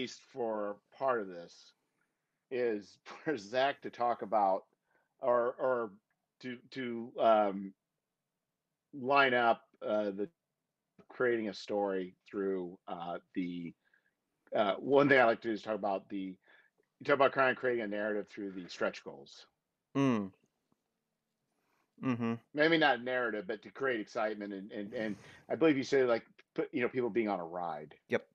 least for part of this, is for Zach to talk about or to line up the creating a story through the one thing I like to do is talk about you talk about kind of creating a narrative through the stretch goals. Mm. Mm-hmm. Maybe not narrative, but to create excitement and I believe you said like put people being on a ride. Yep.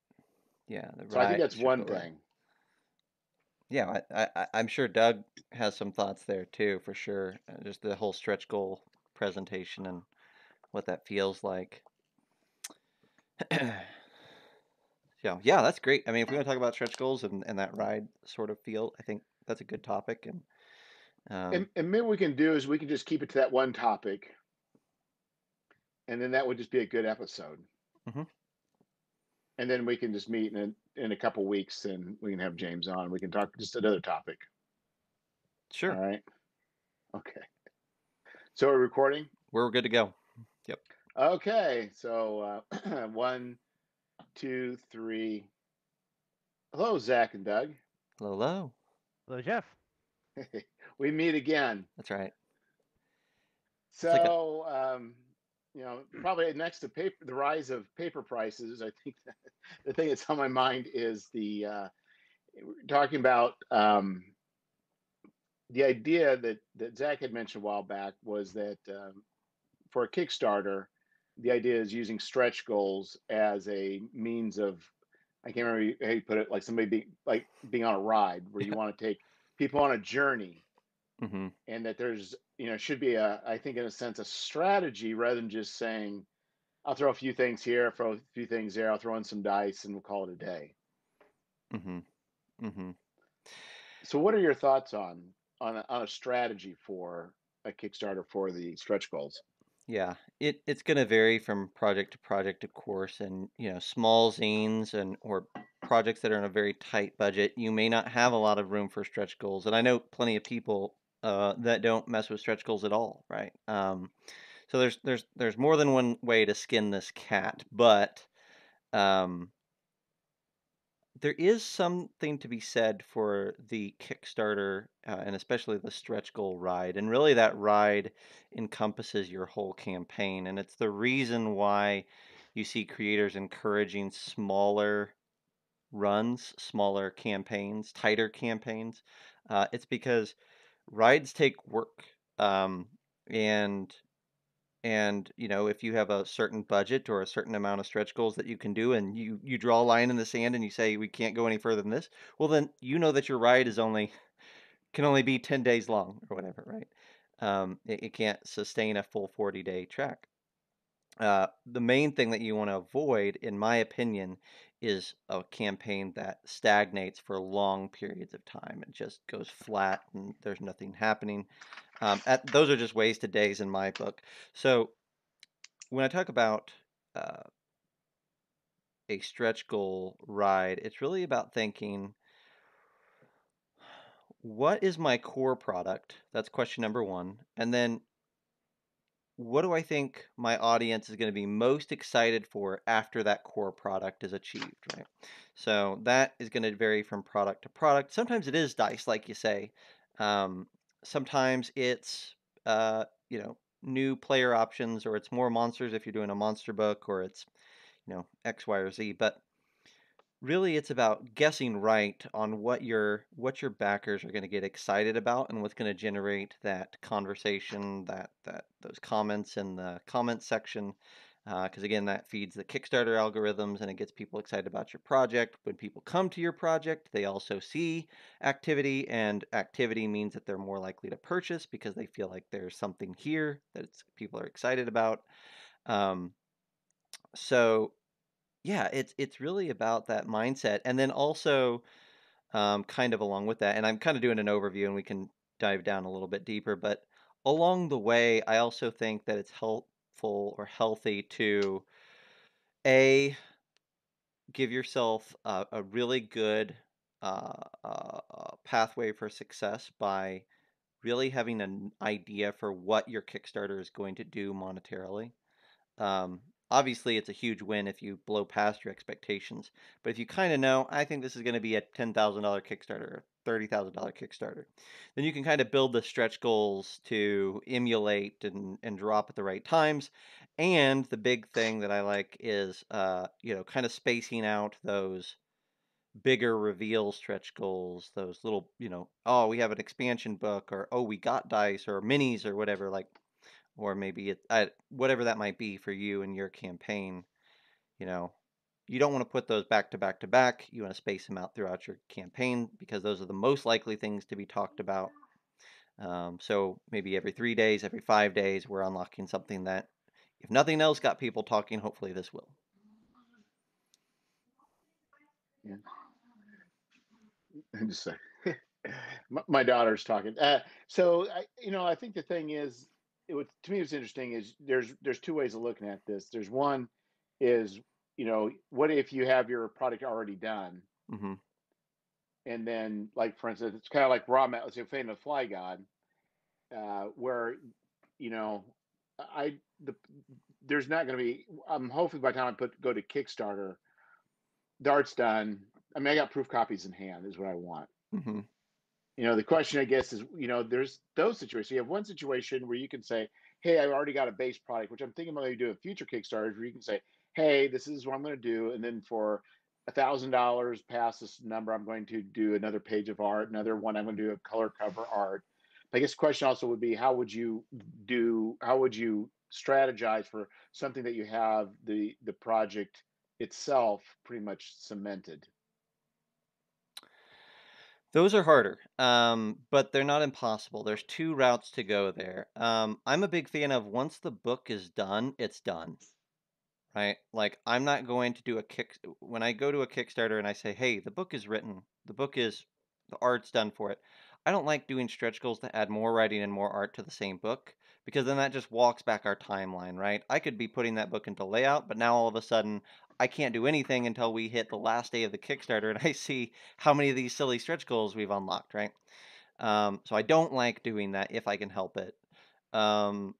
Yeah, the So I think ride, that's the stretch one goal ride. thing. Yeah, I'm sure Doug has some thoughts there too, for sure. Just the whole stretch goal presentation and what that feels like. So yeah, that's great. I mean, if we want to talk about stretch goals and that ride sort of feel, I think that's a good topic. And And maybe what we can do is we can just keep it to that one topic, and then that would just be a good episode. mhm. And then we can just meet in a couple weeks, and we can have James on. We can talk just another topic. All Sure, right. Okay. So we're recording. we're good to go. Yep. Okay. So one, two, three. Hello, Zach and Doug. Hello, hello. Hello, Jeff. We meet again. That's right. It's like a So, probably next to paper, the rise of paper prices, I think that the thing that's on my mind is we're talking about the idea that Zach had mentioned a while back was that for a Kickstarter, the idea is using stretch goals as a means of, I can't remember how you put it, like somebody being on a ride where you yeah. want to take people on a journey, Hmm. and that there's should be I think in a sense a strategy rather than just saying I'll throw a few things here, throw a few things there, I'll throw in some dice and we'll call it a day. Hmm. Hmm. So what are your thoughts on a strategy for a Kickstarter for the stretch goals? Yeah, it's going to vary from project to project, of course, and small zines and or projects that are in a very tight budget, you may not have a lot of room for stretch goals. And I know plenty of people that don't mess with stretch goals at all, right? So there's more than one way to skin this cat, but um, there is something to be said for the Kickstarter and especially the stretch goal ride. And really, that ride encompasses your whole campaign. And it's the reason why you see creators encouraging smaller runs, smaller campaigns, tighter campaigns. It's because rides take work. And if you have a certain budget or a certain amount of stretch goals that you can do and you draw a line in the sand and you say we can't go any further than this, well then you know that your ride is only can only be 10 days long or whatever, right? It can't sustain a full 40-day track. The main thing that you want to avoid, in my opinion, is a campaign that stagnates for long periods of time. It just goes flat and there's nothing happening. Those are just wasted days in my book. So when I talk about uh, a stretch goal ride, it's really about thinking, what is my core product? That's question number one. And then, what do I think my audience is going to be most excited for after that core product is achieved, right? So that is going to vary from product to product. Sometimes it is dice, like you say. Um, Sometimes it's, new player options, or it's more monsters if you're doing a monster book, or it's X, Y, or Z. But really, it's about guessing right on what your backers are going to get excited about and what's going to generate that conversation, that those comments in the comment section. Because again, that feeds the Kickstarter algorithms and it gets people excited about your project. When people come to your project, they also see activity, and activity means that they're more likely to purchase because they feel like there's something here that people are excited about. Um, so yeah, it's really about that mindset, and then also, kind of along with that, and I'm kind of doing an overview, and we can dive down a little bit deeper. But along the way, I also think that it's helpful or healthy to a give yourself a really good pathway for success by really having an idea for what your Kickstarter is going to do monetarily. Um, obviously it's a huge win if you blow past your expectations. But if you kind of know, I think this is going to be a $10,000 Kickstarter or $30,000 Kickstarter, then you can kind of build the stretch goals to emulate and drop at the right times. And the big thing that I like is, kind of spacing out those bigger reveal stretch goals, those little, oh, we have an expansion book, or oh, we got dice or minis or whatever, like, or maybe whatever that might be for you and your campaign. You know, you don't want to put those back to back to back. You want to space them out throughout your campaign because those are the most likely things to be talked about. So maybe every 3 days, every 5 days, we're unlocking something that, if nothing else, got people talking. Hopefully, this will. Yeah. I'm just saying. My daughter's talking. So I think the thing is, to me, what's interesting is there's two ways of looking at this. There's one is, what if you have your product already done, Mm-hmm. and then, like, for instance, it's kind of like raw metal. Let's say Fame of the Fly God, where, you know, I the there's not going to be. I'm hopefully by the time I go to Kickstarter, the art's done. I mean, I got proof copies in hand. Is what I want. Mm-hmm. The question, I guess, is, there's those situations. You have one situation where you can say, hey, I've already got a base product, which I'm thinking about maybe doing future Kickstarters, where you can say, hey, this is what I'm going to do. And then for $1,000 past this number, I'm going to do another page of art, another one, I'm going to do a color cover art. But I guess the question also would be, how would you strategize for something that you have the project itself pretty much cemented? Those are harder, but they're not impossible. There's two routes to go there. I'm a big fan of, once the book is done, it's done, right? Like, I'm not going to do when I go to a Kickstarter and I say, hey, the book is written, the art's done for it. I don't like doing stretch goals to add more writing and more art to the same book, because then that just walks back our timeline, right? I could be putting that book into layout, but now all of a sudden I can't do anything until we hit the last day of the Kickstarter and I see how many of these silly stretch goals we've unlocked, right? So I don't like doing that if I can help it. Um,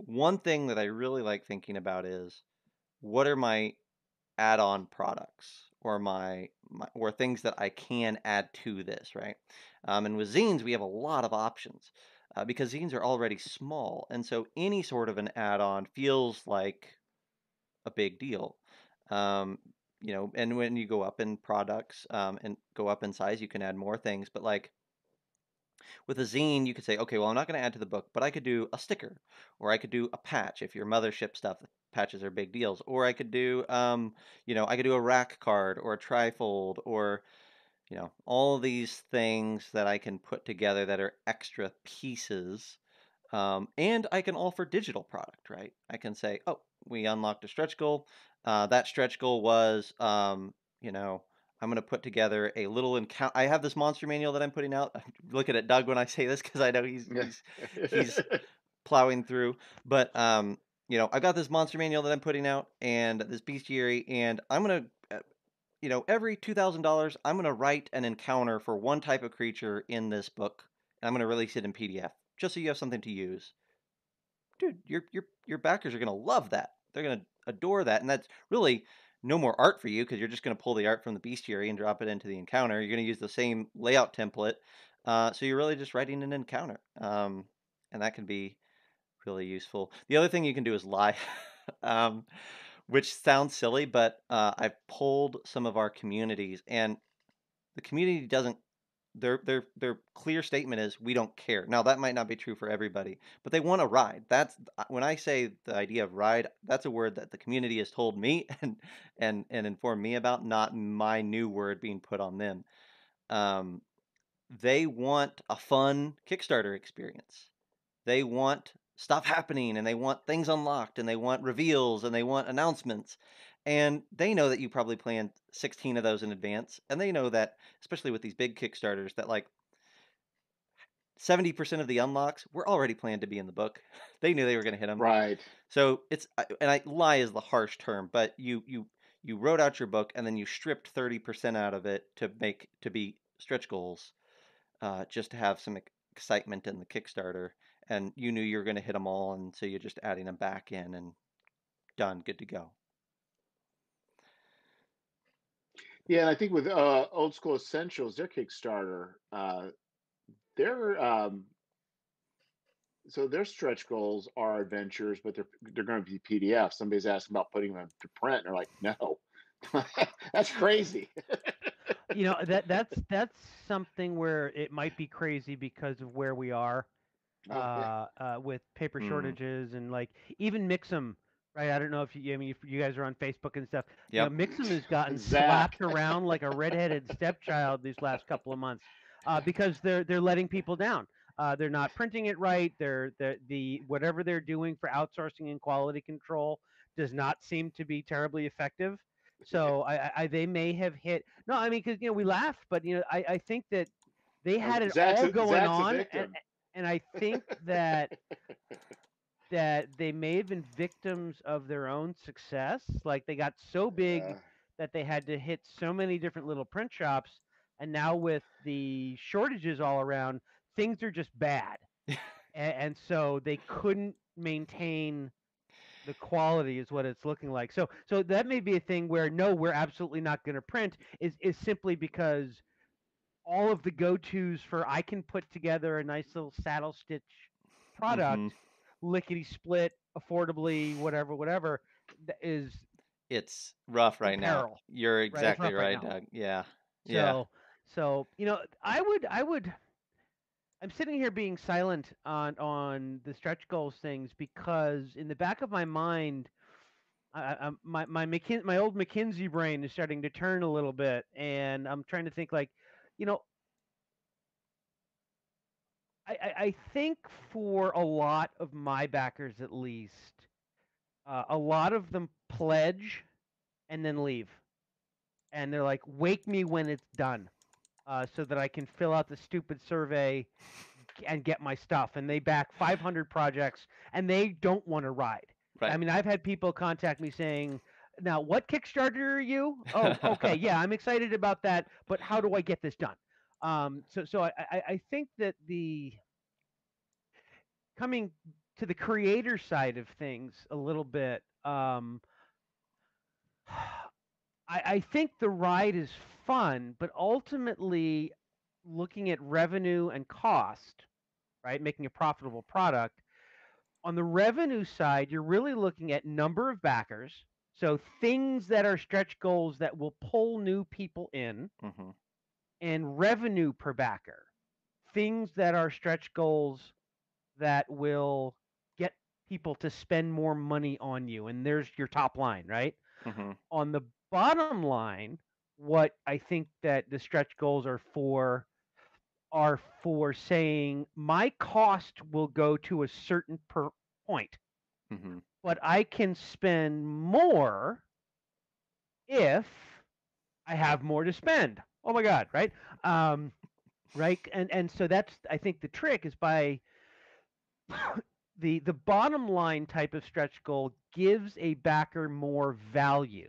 One thing that I really like thinking about is, what are my add-on products, or or things that I can add to this, right? And with zines, we have a lot of options, because zines are already small, and so any sort of an add-on feels like a big deal. Um, and when you go up in products, and go up in size, you can add more things. But like, with a zine, you could say, okay, well, I'm not going to add to the book, but I could do a sticker, or I could do a patch. If your mothership stuff, patches are big deals. Or I could do, I could do a rack card or a trifold, or, all of these things that I can put together that are extra pieces. And I can offer digital product, right? I can say, oh, we unlocked a stretch goal. That stretch goal was, I'm going to put together a little encounter. I have this monster manual that I'm putting out. I'm looking at Doug when I say this, because I know he's plowing through. But I got this monster manual that I'm putting out, and this bestiary, and I'm gonna, every $2,000, I'm gonna write an encounter for one type of creature in this book, and I'm gonna release it in PDF, just so you have something to use. Dude, your backers are gonna love that. They're gonna adore that, and that's really no more art for you, because you're just gonna pull the art from the bestiary and drop it into the encounter. You're gonna use the same layout template, so you're really just writing an encounter, and that can be really useful. The other thing you can do is lie, um, which sounds silly, but I've polled some of our communities, and the community doesn't. Their clear statement is, we don't care. Now, that might not be true for everybody, but they want a ride. That's when I say the idea of ride. That's a word that the community has told me and informed me about, not my new word being put on them. Um, they want a fun Kickstarter experience. They want stuff happening, and they want things unlocked, and they want reveals, and they want announcements. And they know that you probably planned 16 of those in advance. And they know that, especially with these big Kickstarters, that like 70% of the unlocks were already planned to be in the book. They knew they were going to hit them. Right. So lie is the harsh term, but you wrote out your book, and then you stripped 30% out of it to be stretch goals, just to have some excitement in the Kickstarter, and you knew you were going to hit them all, and so you're just adding them back in, and done, good to go. Yeah, and I think with Old School Essentials, their Kickstarter, they're so their stretch goals are adventures, but they're going to be PDFs. Somebody's asking about putting them to print, and they're like, no, that's crazy. That's something where it might be crazy because of where we are Oh yeah. with paper Mm. shortages and like even Mixum, right? I don't know if you, I mean, if you guys are on Facebook and stuff. Yep. Mixum has gotten Zack. slapped around like a redheaded stepchild these last couple of months because they're letting people down. They're not printing it right. The whatever they're doing for outsourcing and quality control does not seem to be terribly effective. So they may have hit. No, I mean, because we laugh, but I think that they had it Zach's all going Zach's a on, victim. and I think that they may have been victims of their own success. Like they got so big Uh, that they had to hit so many different little print shops, and now with the shortages all around, things are just bad, and so they couldn't maintain the quality is what it's looking like. So that may be a thing where no, we're absolutely not going to print is simply because all of the go-tos for I can put together a nice little saddle stitch Mm-hmm. product, lickety split, affordably, whatever, is It's rough in right now. peril. You're Right, it's exactly rough right right, now. Doug. Yeah. Yeah. So, I would. I'm sitting here being silent on the stretch goals things because in the back of my mind, my old McKinsey brain is starting to turn a little bit, and I'm trying to think like, you know, I think for a lot of my backers at least, a lot of them pledge and then leave, and they're like, "Wake me when it's done." So that I can fill out the stupid survey and get my stuff. And they back 500 projects and they don't want to ride. I Right. mean, I've had people contact me saying, now, what Kickstarter are you? Oh, okay. Yeah, I'm excited about that. But how do I get this done? So I think that the coming to the creator side of things a little bit, I think the ride is fun, but ultimately looking at revenue and cost, right? Making a profitable product. On the revenue side, you're really looking at number of backers. So things that are stretch goals that will pull new people in Mm-hmm. and revenue per backer. Things that are stretch goals that will get people to spend more money on you. And there's your top line, right? Mm-hmm. On the bottom line, what I think that the stretch goals are for saying my cost will go to a certain point, Mm-hmm. but I can spend more if I have more to spend. Oh my God, right? Um, right, and so that's I think the trick is by the bottom line type of stretch goal gives a backer more value.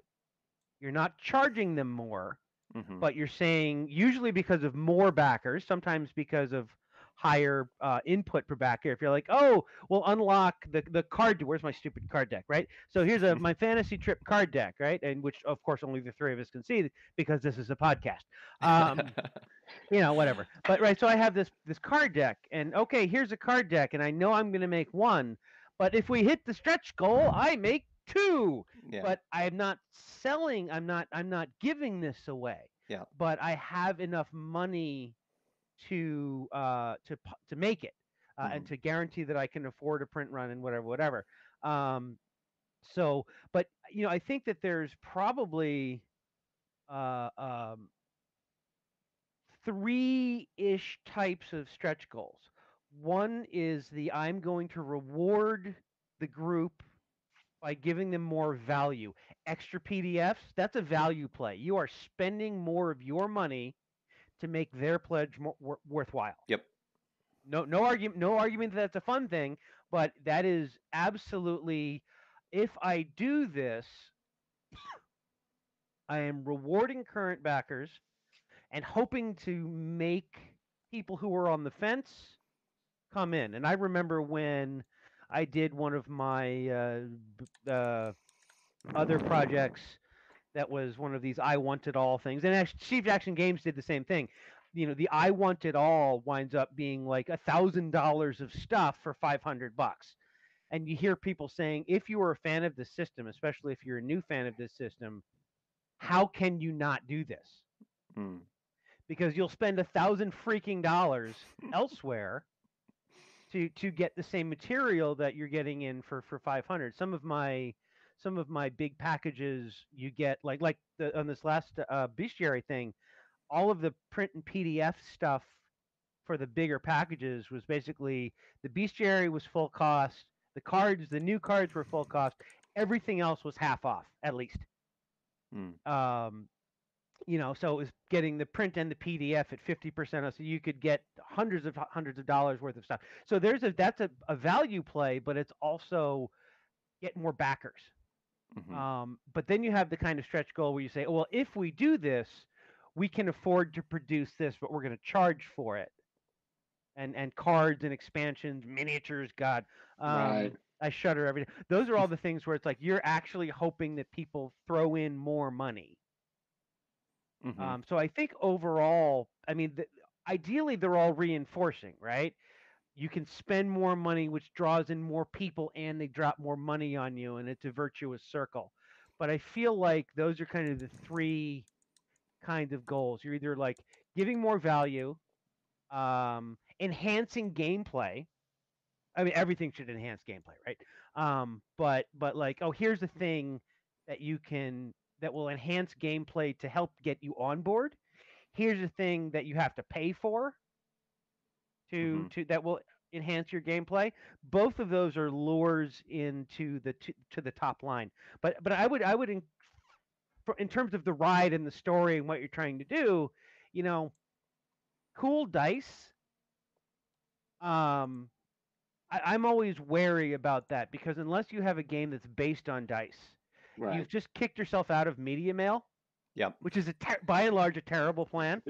You're not charging them more, Mm-hmm. but you're saying usually because of more backers, sometimes because of higher input per backer. If you're like, oh, we'll unlock the card. Where's my stupid card deck, right? So here's my fantasy trip card deck, right? And which of course only the three of us can see because this is a podcast. Um, whatever. But right, so I have this card deck, and okay, here's a card deck, and I know I'm going to make one, but if we hit the stretch goal, I make two. Yeah. But I'm not selling. I'm not giving this away. Yeah. But I have enough money to make it, Mm-hmm. and to guarantee that I can afford a print run and whatever. Um, so, but I think that there's probably uh, um, three-ish types of stretch goals. One is the I'm going to reward the group by giving them more value. Extra PDFs, that's a value play. You are spending more of your money to make their pledge worthwhile. Yep. No argument that that's a fun thing, but that is absolutely if I do this, I am rewarding current backers and hoping to make people who are on the fence come in. And I remember when I did one of my other projects that was one of these I want it all things. And actually, Steve Jackson Games did the same thing. The I want it all winds up being like $1,000 of stuff for $500. And you hear people saying, if you are a fan of the system, especially if you're a new fan of this system, how can you not do this? Mm. Because you'll spend $1,000 elsewhere to get the same material that you're getting in for 500. Some of my big packages you get on this last bestiary thing, all of the print and PDF stuff for the bigger packages was basically the bestiary was full cost, the new cards were full cost, everything else was half off at least. Mm. So it was getting the print and the PDF at 50% off, so you could get hundreds of dollars worth of stuff. So that's a value play, but it's also get more backers. Mm-hmm. But then you have the kind of stretch goal where you say, oh, well, if we do this, we can afford to produce this, but we're going to charge for it. And cards and expansions, miniatures, God, Right. I shudder every day. Those are all the things where it's like you're actually hoping that people throw in more money. Mm-hmm. So I think overall, I mean, ideally they're all reinforcing, right? You can spend more money, which draws in more people, and they drop more money on you, and it's a virtuous circle. But I feel like those are kind of the three kind of goals. You're either like giving more value, enhancing gameplay. I mean, everything should enhance gameplay, right? But like, oh, here's the thing that will enhance gameplay to help get you on board. Here's the thing that you have to pay for Mm-hmm. to that will enhance your gameplay. Both of those are lures into to the top line. But I would in terms of the ride and the story and what you're trying to do, you know, cool dice. Um, I'm always wary about that because unless you have a game that's based on dice, Right. you've just kicked yourself out of media mail, Yep. which is by and large a terrible plan,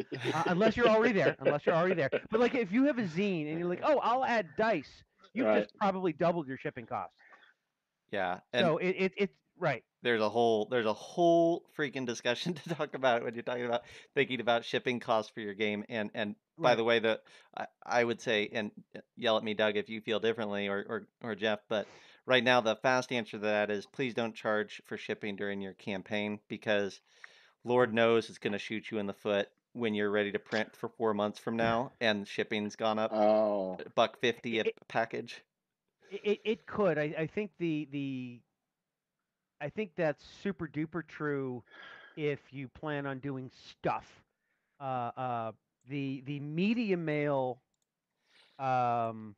unless you're already there. Unless you're already there. But like if you have a zine and you're like, oh, I'll add dice, you've Right. just probably doubled your shipping costs. Yeah. And So it's right. there's a whole freaking discussion to talk about when you're talking about thinking about shipping costs for your game. And by the Right. way, I would say, and yell at me, Doug, if you feel differently, or Jeff, but right now the fast answer to that is please don't charge for shipping during your campaign, because Lord knows it's going to shoot you in the foot when you're ready to print for 4 months from now and shipping's gone up Oh. $1.50 a It package. it could. I think I think that's super duper true if you plan on doing stuff. Uh, uh, the media mail um,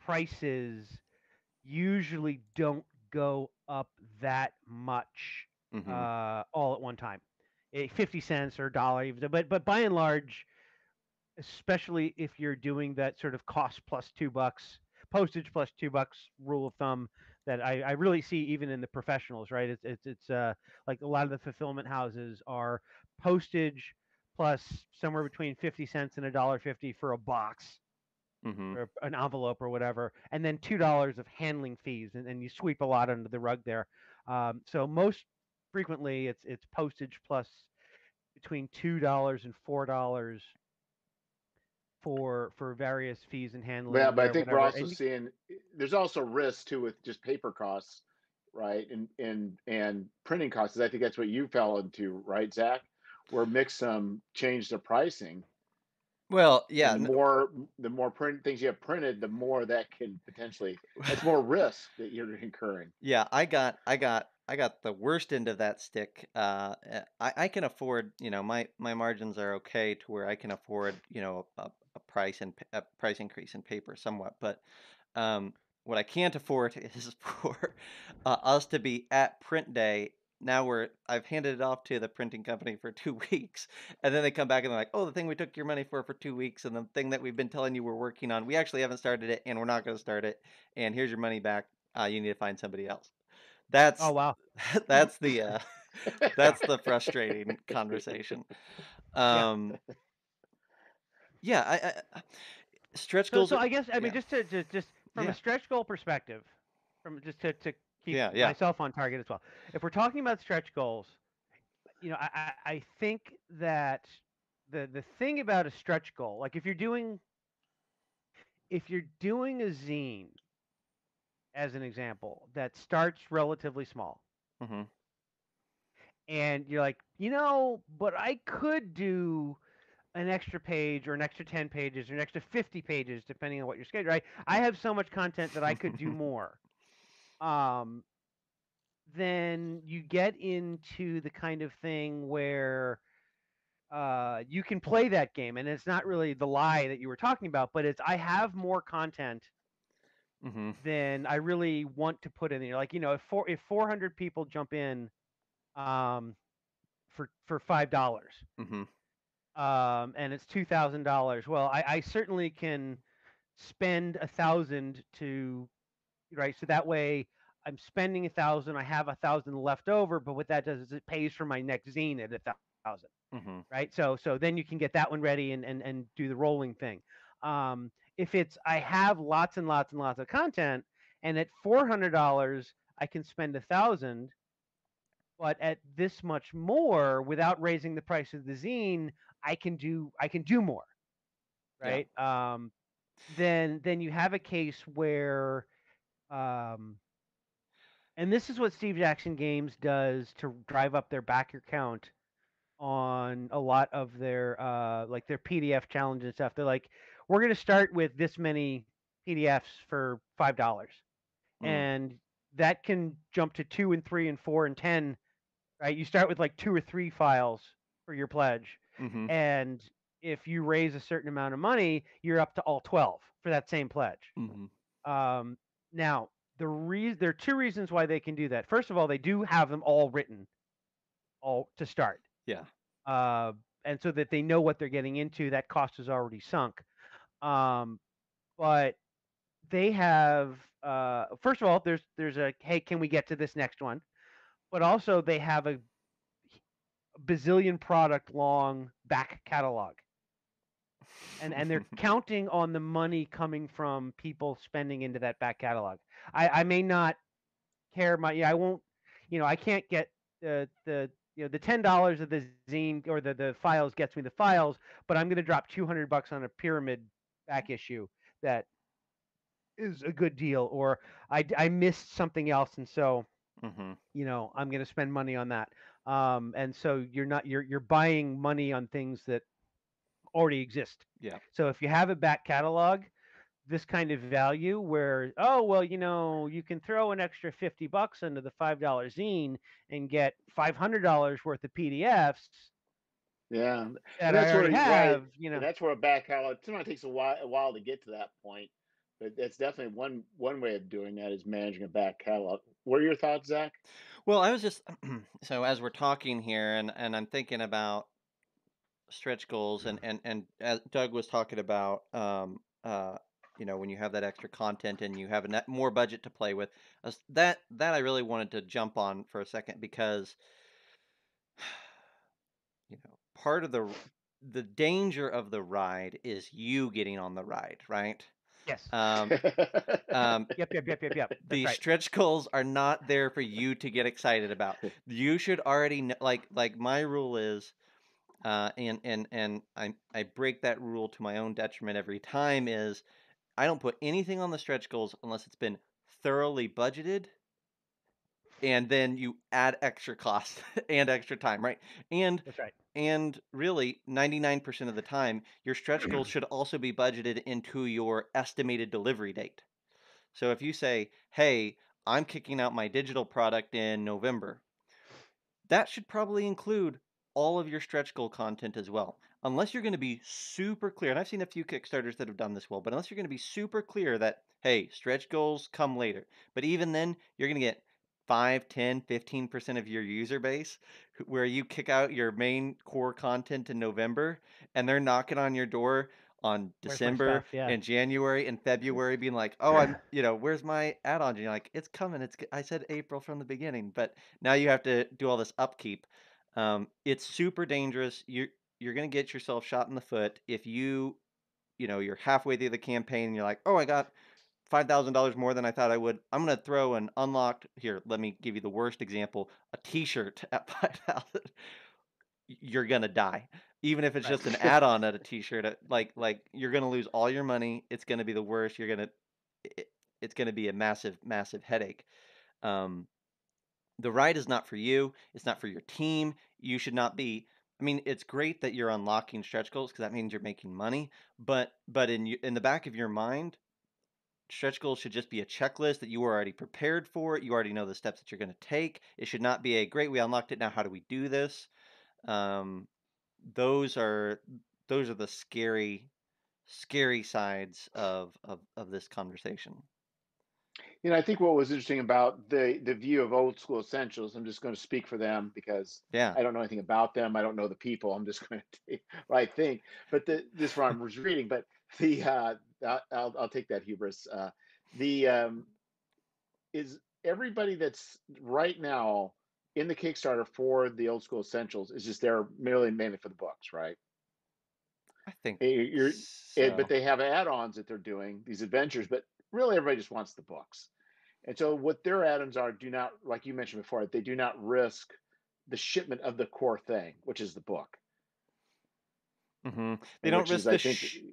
prices usually don't go up that much Mm-hmm. all at one time. 50 cents or a dollar, even, but by and large, especially if you're doing that sort of cost plus $2, postage plus $2 rule of thumb that I really see even in the professionals, right? It's like a lot of the fulfillment houses are postage plus somewhere between 50 cents and $1.50 for a box Mm-hmm. or an envelope or whatever, and then $2 of handling fees, and you sweep a lot under the rug there. So most frequently it's postage plus between $2 and $4 for various fees and Yeah, handling, but I think we're whatever. also seeing there's also risks too with just paper costs, right? And printing costs. I think that's what you fell into, right, Zach? Where Mixum changed the pricing, Well, and yeah. the more print things you have printed, the more that can potentially that's more risk that you're incurring. Yeah, I got the worst end of that stick. I can afford, my margins are okay to where I can afford, a price increase in paper somewhat. But what I can't afford is for us to be at print day. Now I've handed it off to the printing company for 2 weeks, and then they come back and they're like, "Oh, the thing we took your money for 2 weeks, and the thing that we've been telling you we're working on, we actually haven't started it, and we're not going to start it. And here's your money back. You need to find somebody else." Oh That's wow. that's the that's the frustrating conversation. Yeah. Yeah, stretch So goals so are, I guess I mean yeah, just from a yeah, stretch goal perspective, from just to keep yeah, yeah. myself on target as well. If we're talking about stretch goals, I think that the thing about a stretch goal, like if you're doing a zine as an example that starts relatively small, Mm-hmm. and you're like, but I could do an extra page or an extra 10 pages or an extra 50 pages depending on what your schedule, right? I have so much content that I could do more. Um, then you get into the kind of thing where you can play that game, and it's not really the lie that you were talking about, but it's I have more content Mm-hmm. than I really want to put in there. Like, if 400 people jump in um, for $5, Mm-hmm. and it's $2,000, well, I certainly can spend 1,000 to right, so that way I'm spending 1,000, I have 1,000 left over, but what that does is it pays for my next zine at 1,000. Mm-hmm. Right? So then you can get that one ready and do the rolling thing. If it's I have lots and lots and lots of content, and at $400 I can spend 1,000, but at this much more without raising the price of the zine, I can do more. Yeah. Right? Then you have a case where um, and this is what Steve Jackson Games does to drive up their backer count on a lot of their like their PDF challenge and stuff. They're like, we're gonna start with this many PDFs for $5, Mm. and that can jump to 2 and 3 and 4 and 10. Right? You start with like 2 or 3 files for your pledge, Mm-hmm. and if you raise a certain amount of money, you're up to all 12 for that same pledge. Mm-hmm. Um, now there are two reasons why they can do that. First of all, they do have them all written all to start. Yeah. uh, and so that they know what they're getting into. That cost is already sunk. Um, but they have first of all, there's a hey, can we get to this next one? But also they have a bazillion product long back catalog, and they're counting on the money coming from people spending into that back catalog. I may not care my I won't I can't get the $10 of the zine or the files gets me the files, but I'm going to drop $200 on a pyramid back issue that is a good deal, or I missed something else, and so Mm-hmm. I'm going to spend money on that. And so you're buying money on things that already exist. Yeah. So if you have a back catalog, this kind of value where, oh well, you can throw an extra $50 into the $5 zine and get $500 worth of PDFs Yeah, that and I that's where already you're right, have. and that's where a back catalog sometimes takes a while to get to that point, but that's definitely one way of doing that is managing a back catalog. What are your thoughts, Zach? Well, I was just so as we're talking here, and I'm thinking about stretch goals, and as Doug was talking about, when you have that extra content and you have more budget to play with, that I really wanted to jump on for a second because part of the danger of the ride is you getting on the ride, right? Yes. Um, um, Yep. That's the right. stretch goals are not there for you to get excited about. You should already know, like my rule is, and I break that rule to my own detriment every time, is I don't put anything on the stretch goals unless it's been thoroughly budgeted, and then you add extra cost and extra time, right? And That's right. and really 99% of the time, your stretch goals should also be budgeted into your estimated delivery date. So if you say, "Hey, I'm kicking out my digital product in November," that should probably include all of your stretch goal content as well. Unless you're going to be super clear, and I've seen a few Kickstarters that have done this well, but unless you're going to be super clear that, hey, stretch goals come later. But even then, you're going to get 5, 10, 15% of your user base where you kick out your main core content in November and they're knocking on your door on Where's my December stuff? Yeah. and January and February being like, "Oh, where's my add-ons?" And you're like, "It's coming. I said April from the beginning." But now you have to do all this upkeep. It's super dangerous. You're going to get yourself shot in the foot if you're halfway through the campaign and you're like, "Oh, I got $5,000 more than I thought I would. I'm going to throw an unlocked here. Let me give you the worst example: a T-shirt at 5,000." you're gonna die. Even if it's Right. just an add-on at a t-shirt, like you're gonna lose all your money. It's gonna be the worst. It, it's gonna be a massive headache. Um, the ride is not for you. It's not for your team. You should not be. I mean, it's great that you're unlocking stretch goals because that means you're making money. But in the back of your mind, stretch goals should just be a checklist that you are already prepared for. You already know the steps that you're going to take. It should not be a great. We unlocked it now. How do we do this? Um, those are the scary sides of this conversation. I think what was interesting about the view of Old School Essentials, I'm just going to speak for them because Yeah. I don't know anything about them. I don't know the people. I'm just going to take what I think. But this one I was reading, but I'll take that hubris. The is everybody that's right now in the Kickstarter for the Old School Essentials is just there merely mainly for the books, right? I think You're, but so. they have add-ons that they're doing these adventures, but really everybody just wants the books. And so what their add-ons are do not, like you mentioned before, they do not risk the shipment of the core thing, which is the book. They And don't which is, risk I the think,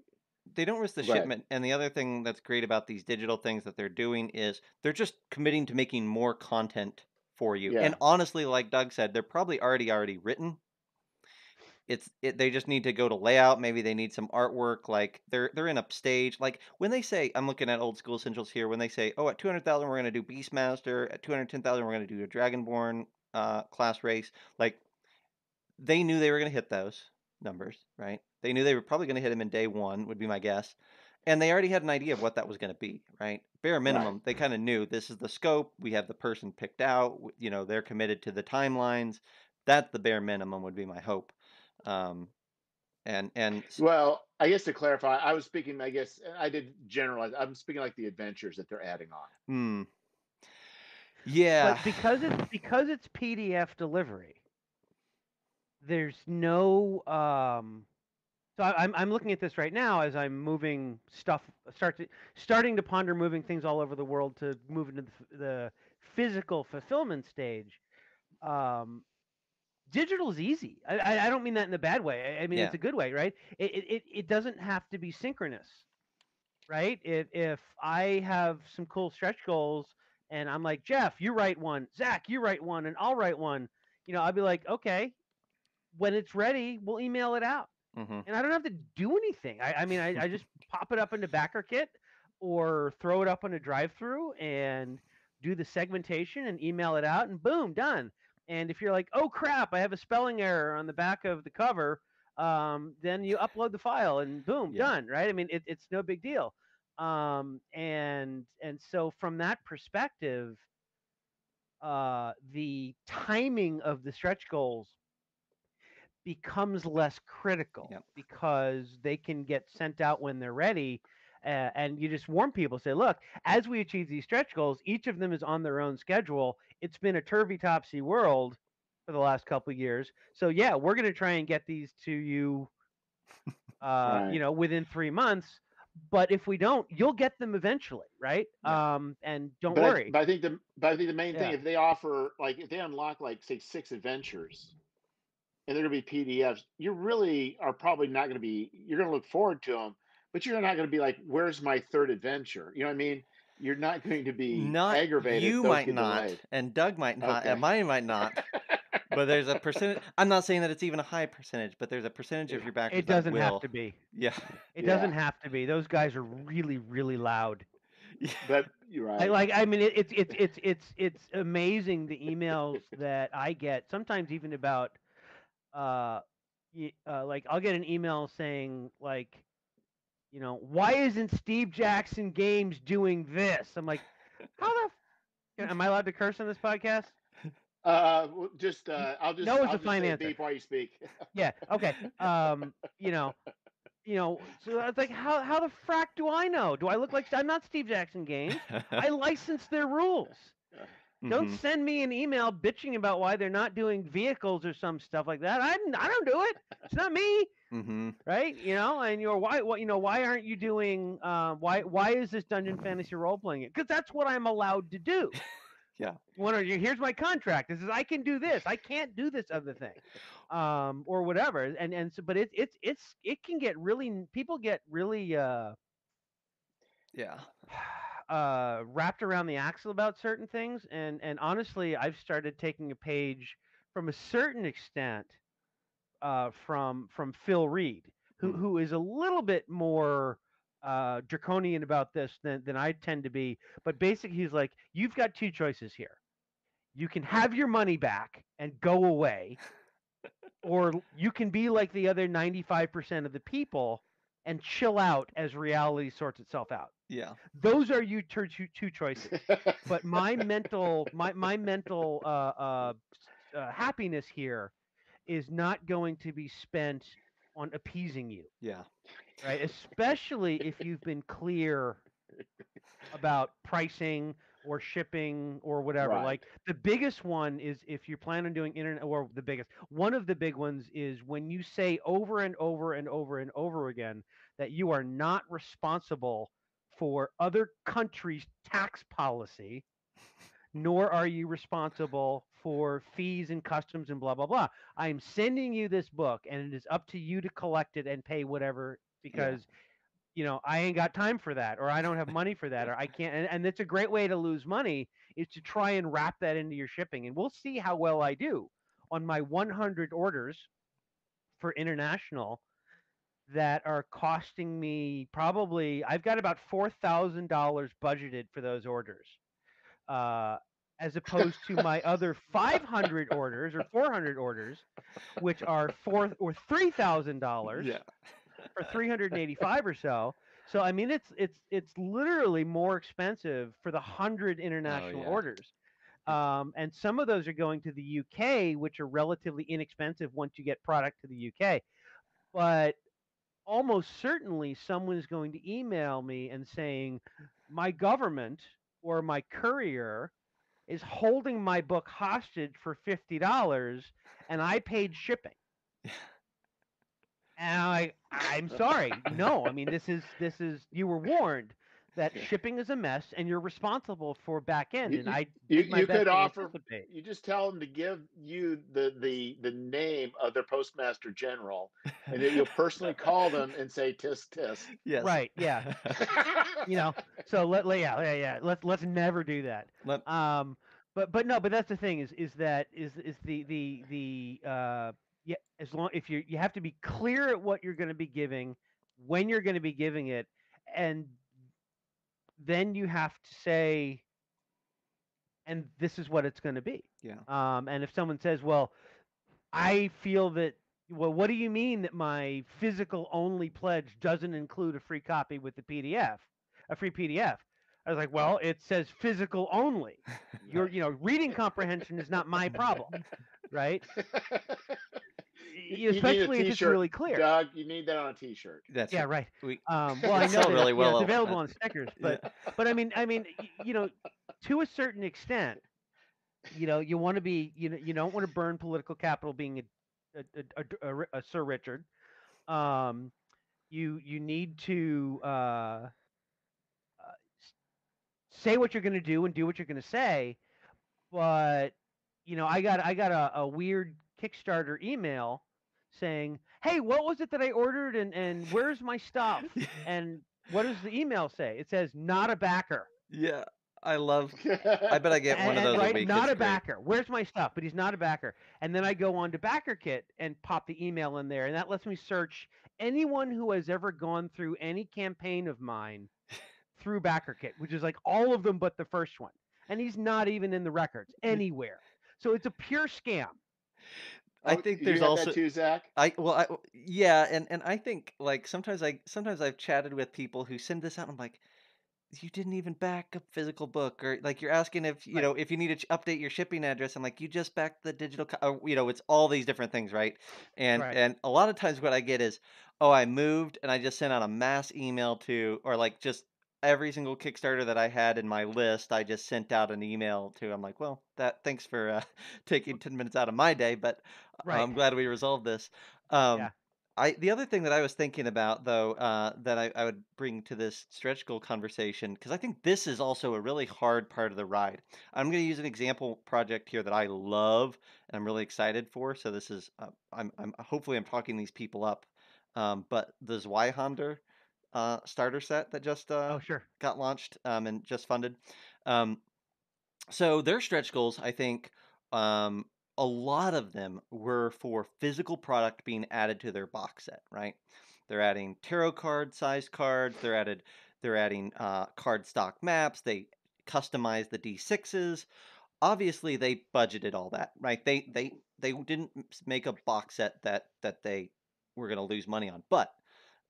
they don't risk the go ahead. shipment. And the other thing that's great about these digital things that they're doing is they're just committing to making more content for you. And Yeah, honestly, like Doug said, they're probably already written. They just need to go to layout. Maybe they need some artwork. Like they're in a stage. Like when they say, I'm looking at Old School Essentials here. When they say, oh, at 200,000 we're going to do Beastmaster. At 210,000 we're going to do a Dragonborn class race. Like they knew they were going to hit those numbers, right? They knew they were probably going to hit them in day one, would be my guess. And they already had an idea of what that was going to be, right? Bare right. minimum, they kind of knew this is the scope. We have the person picked out. They're committed to the timelines. That's the bare minimum, would be my hope. Um, and Well, I guess to clarify, I was speaking, I guess I did generalize. I'm speaking like the adventures that they're adding on. Yeah, But because it's PDF delivery, there's no so I'm looking at this right now as I'm moving stuff starting to ponder moving things all over the world to move into the physical fulfillment stage. Um, digital is easy. I don't mean that in a bad way. I mean yeah. it's a good way, right? It doesn't have to be synchronous, right? If I have some cool stretch goals and I'm like, Jeff, you write one, Zach, you write one, and I'll write one, I'll be like, okay, when it's ready, we'll email it out. Mm-hmm. And I don't have to do anything. I just pop it up into BackerKit or throw it up on a drive through and do the segmentation and email it out and boom, done. And if you're like, oh crap, I have a spelling error on the back of the cover, then you upload the file and boom, Yeah. done. Right? I mean, it's no big deal. And so from that perspective, the timing of the stretch goals becomes less critical Yep. because they can get sent out when they're ready. And you just warn people, say, look, as we achieve these stretch goals, each of them is on their own schedule. It's been a turvy topsy world for the last couple of years. So yeah, we're going to try and get these to you, Right. within 3 months. But if we don't, you'll get them eventually, right? Yeah. And don't But worry. I think the main thing, Yeah. if they offer, like, if they unlock, like, say 6 adventures and they're going to be PDFs, you really are probably not going to be, you're going to look forward to them, but you're not going to be like, where's my third adventure? You know what I mean? You're not going to be Not aggravated if you those might get not, delayed. and Doug might not, and Okay. mine might not. But there's a percentage. I'm not saying that it's even a high percentage, but there's a percentage of Yeah. your backers It that doesn't have will. to be. Yeah. It Yeah. doesn't have to be. Those guys are really, really loud. Yeah. But you're right. I mean, it's amazing the emails that I get. Sometimes even about, uh, like I'll get an email saying like, why isn't Steve Jackson Games doing this? I'm like, how the am I allowed to curse on this podcast? Just No is I'll a just fine say answer. beep while you speak. Yeah. Okay. You know, so I was like, how the frack do I know? Do I look like I'm not Steve Jackson Games? I license their rules. Don't Mm-hmm. send me an email bitching about why they're not doing vehicles or some stuff like that. I don't do it. It's not me, Mm-hmm. right? And you're why aren't you doing why is this dungeon fantasy role playing it? Because that's what I'm allowed to do, Yeah. Here's my contract. This is I can do this. I can't do this other thing, or whatever. And so, but it can get really people get really Yeah. wrapped around the axle about certain things. And honestly, I've started taking a page from a certain extent from Phil Reed, Hmm. who is a little bit more draconian about this than I tend to be. But basically, he's like, you've got two choices here. You can have your money back and go away, or you can be like the other 95% of the people and chill out as reality sorts itself out. Yeah. Those are you two choices. But my mental happiness here is not going to be spent on appeasing you, Yeah. right? Especially if you've been clear about pricing or shipping or whatever. Right. Like the biggest one is if you plan on doing internet, or the biggest one of the big ones is when you say over and over and over and over again that you are not responsible for other countries' tax policy, nor are you responsible for fees and customs and blah blah blah. I am sending you this book and it is up to you to collect it and pay whatever, Yeah. because I ain't got time for that, or I don't have money for that, or I can't. And it's a great way to lose money is to try and wrap that into your shipping. And we'll see how well I do on my 100 orders for international that are costing me probably, I've got about $4,000 budgeted for those orders. Uh, as opposed to my other 500 orders or 400 orders, which are $3,000 Yeah. for 385 or so. So I mean, it's literally more expensive for the 100 Oh international yeah. orders, and some of those are going to the UK, which are relatively inexpensive once you get product to the UK. But almost certainly, someone is going to email me and saying, my government or my courier is holding my book hostage for $50, and I paid shipping. And I'm sorry. No, I mean this is you were warned that Yeah. shipping is a mess and you're responsible for back end. You, And you, I you did my you could best to offer. anticipate. You just tell them to give you the name of their postmaster general, and that you'll personally call them and say tisk tisk. Yes. Right, yeah. You know, so yeah. Let's never do that. Let, But no, but that's the thing is the yeah, as long if you have to be clear at what you're going to be giving, when you're going to be giving it, and then you have to say, and this is what it's going to be. yeah. And if someone says, well, I feel that, well, what do you mean that my physical only pledge doesn't include a free copy with the PDF, a free PDF? I was like, well, it says physical only. Your, reading comprehension is not my problem, right? You need a Especially if it's T-shirt, really clear. Doug. You need that on a T-shirt. That's Yeah, right. right. We Well, I it's know sold that really it's well. available on stickers, Yeah. but I mean, to a certain extent, you want to be, you don't want to burn political capital being a Sir Richard. Um, you need to say what you're going to do and do what you're going to say. But I got a weird Kickstarter email saying, "Hey, what was it that I ordered, and where's my stuff?" And what does the email say? It says, "Not a backer." Yeah. I bet I get one of those a Right, week. not It's a great. backer. Where's my stuff? But he's not a backer. And then I go on to BackerKit and pop the email in there, and that lets me search anyone who has ever gone through any campaign of mine through BackerKit, which is like all of them but the first one. And he's not even in the records anywhere. So it's a pure scam. I Oh, think you there's have that also too, Zach? yeah, and I think like sometimes I've chatted with people who send this out and I'm like, you didn't even back a physical book, or like you're asking if Right. if you need to update your shipping address. I'm like, you just backed the digital it's all these different things, right? and Right. and a lot of times what I get is, oh, I moved and I just sent out a mass email to, or like just every single Kickstarter that I had in my list, I just sent out an email to. I'm like, well, thanks for taking 10 minutes out of my day, but Right. I'm glad we resolved this. um Yeah. The other thing that I was thinking about, though, that I would bring to this stretch goal conversation, because I think this is also a really hard part of the ride. I'm going to use an example project here that I love and I'm really excited for. So this is, I'm hopefully I'm talking these people up. But the Zweihander starter set that just Oh, sure. got launched and just funded. Um, so their stretch goals, I think, um, a lot of them were for physical product being added to their box set, right? They're adding tarot card sized cards. They're adding card stock maps. They customize the D6s. Obviously, they budgeted all that, right? They didn't make a box set that they were going to lose money on, but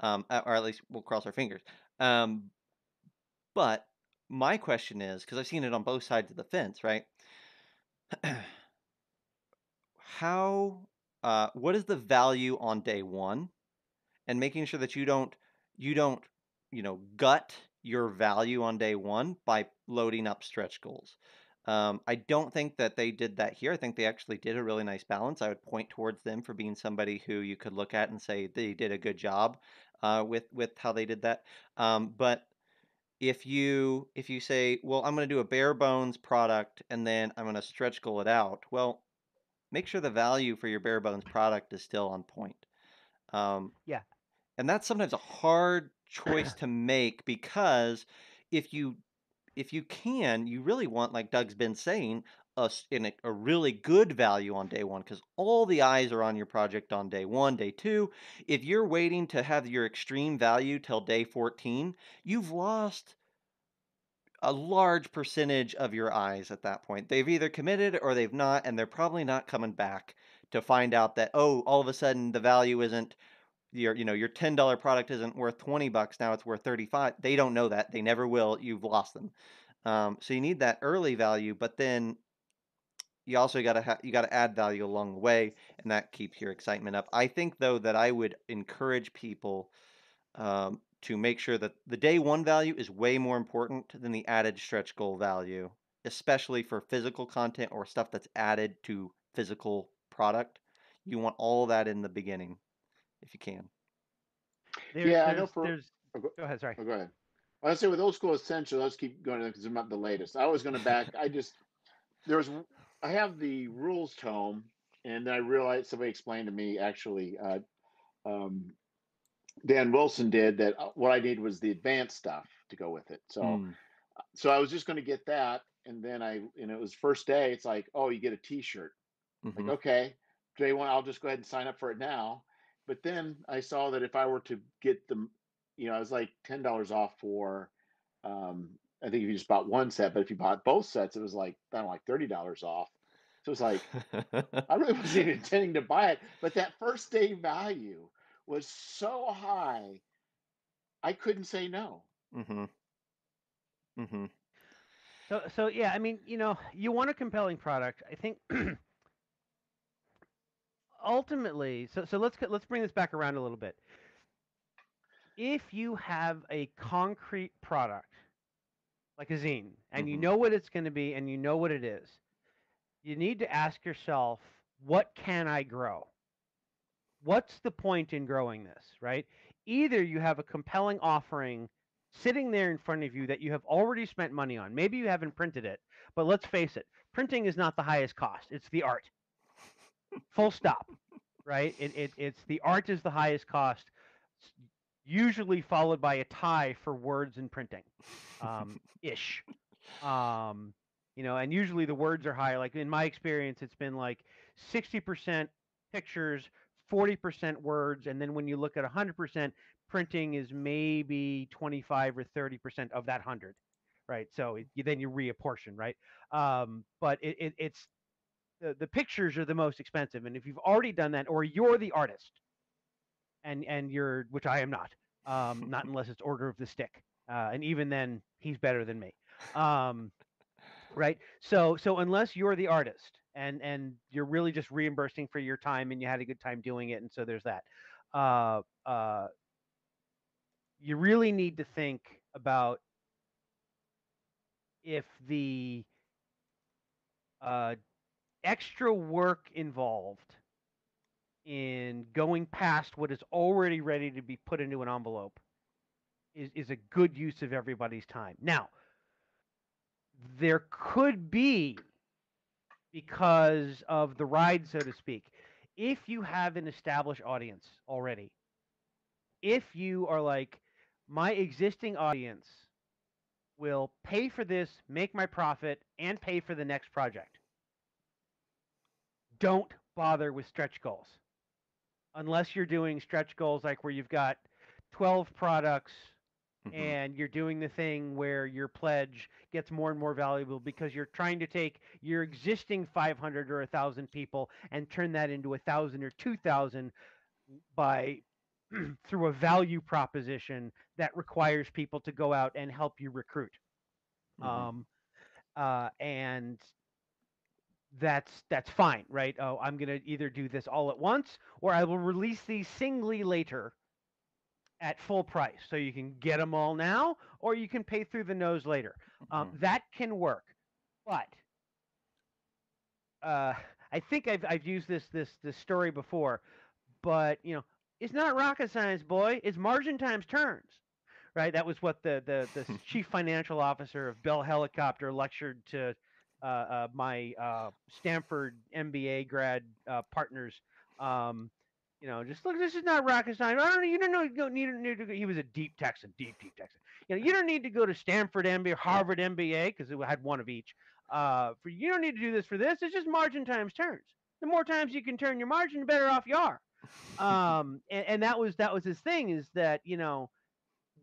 or at least we'll cross our fingers. Um, but my question is, because I've seen it on both sides of the fence, right? How what is the value on day one, and making sure that you don't gut your value on day one by loading up stretch goals. I don't think that they did that here. I think they actually did a really nice balance. I would point towards them for being somebody who you could look at and say they did a good job with how they did that. But if you say, well, I'm going to do a bare bones product and then I'm going to stretch goal it out, well, make sure the value for your bare bones product is still on point. Um, Yeah. and that's sometimes a hard choice to make, because if you you really want, like Doug's been saying, a really good value on day one, because all the eyes are on your project on day one, day two. If you're waiting to have your extreme value till day 14, you've lost a large percentage of your eyes at that point. They've either committed or they've not, and they're probably not coming back to find out that, oh, all of a sudden the value isn't your $10 product isn't worth 20 bucks, now it's worth 35. They don't know that. They never will. You've lost them. So you need that early value, but then you also you got to add value along the way, and that keeps your excitement up. I think, though, that I would encourage people to make sure that the day one value is way more important than the added stretch goal value, especially for physical content or stuff that's added to physical product. You want all that in the beginning if you can. There, Yeah, I know there's, for. there's. Oh, go, Go ahead. Sorry. oh, go ahead. I say with old school essential, let's keep going because I'm not the latest. I was going to back. I just there was I have the rules tome, and then I realized somebody explained to me actually. Um, Dan Wilson did that. What I needed was the advanced stuff to go with it. Hmm. So I was just going to get that, and then it was first day. It's like, oh, you get a T-shirt. Like, Mm-hmm. okay, day one, I'll just go ahead and sign up for it now. But then I saw that if I were to get them, it was like $10 off for, I think if you just bought one set, but if you bought both sets, it was like, I don't know, like $30 off. So it's like, I really wasn't even intending to buy it, but that first day value was so high, I couldn't say no. Mm-hmm. Mm-hmm. So yeah, I mean, you want a compelling product. I think ultimately, so let's bring this back around a little bit. If you have a concrete product like a zine, and you Mm-hmm. know what it's going to be, and you know what it is, you need to ask yourself, what can I grow? What's the point in growing this, right? Either you have a compelling offering sitting there in front of you that you have already spent money on. Maybe you haven't printed it, but let's face it, printing is not the highest cost. It's the art. Full stop, right? It's the art is the highest cost, usually followed by a tie for words and printing, ish. Um, and usually the words are high. Like in my experience, it's been like 60% pictures, 40% words, and then when you look at 100%, printing is maybe 25 or 30% of that 100, right? So then you reapportion, right? But it's the pictures are the most expensive, and if you've already done that, or you're the artist, and you're, which I am not unless it's Order of the Stick, and even then he's better than me. Um, right? So unless you're the artist and you're really just reimbursing for your time and you had a good time doing it, and so there's that. Uh, uh, you really need to think about if the uh, extra work involved in going past what is already ready to be put into an envelope is a good use of everybody's time. Now, there could be, because of the ride, so to speak, if you have an established audience already, if you are like, my existing audience will pay for this, make my profit, and pay for the next project, don't bother with stretch goals. Unless you're doing stretch goals like where you've got 12 products and you're doing the thing where your pledge gets more and more valuable because you're trying to take your existing 500 or 1,000 people and turn that into 1,000 or 2,000 by through a value proposition that requires people to go out and help you recruit. And that's fine, right? Oh, I'm going to either do this all at once or I will release these singly later at full price. So you can get them all now or you can pay through the nose later. That can work. But I think I've used this story before, but it's not rocket science, boy. It's margin times turns. Right? That was what the chief financial officer of Bell Helicopter lectured to my Stanford MBA grad partners. Just look, this is not rocket science. I don't know. You don't know. You don't need to go. He was a deep Texan, deep Texan. You don't need to go to Stanford MBA, Harvard MBA, because it had one of each. You don't need to do this for this. It's just margin times turns. The more times you can turn your margin, the better off you are. And that was his thing, is that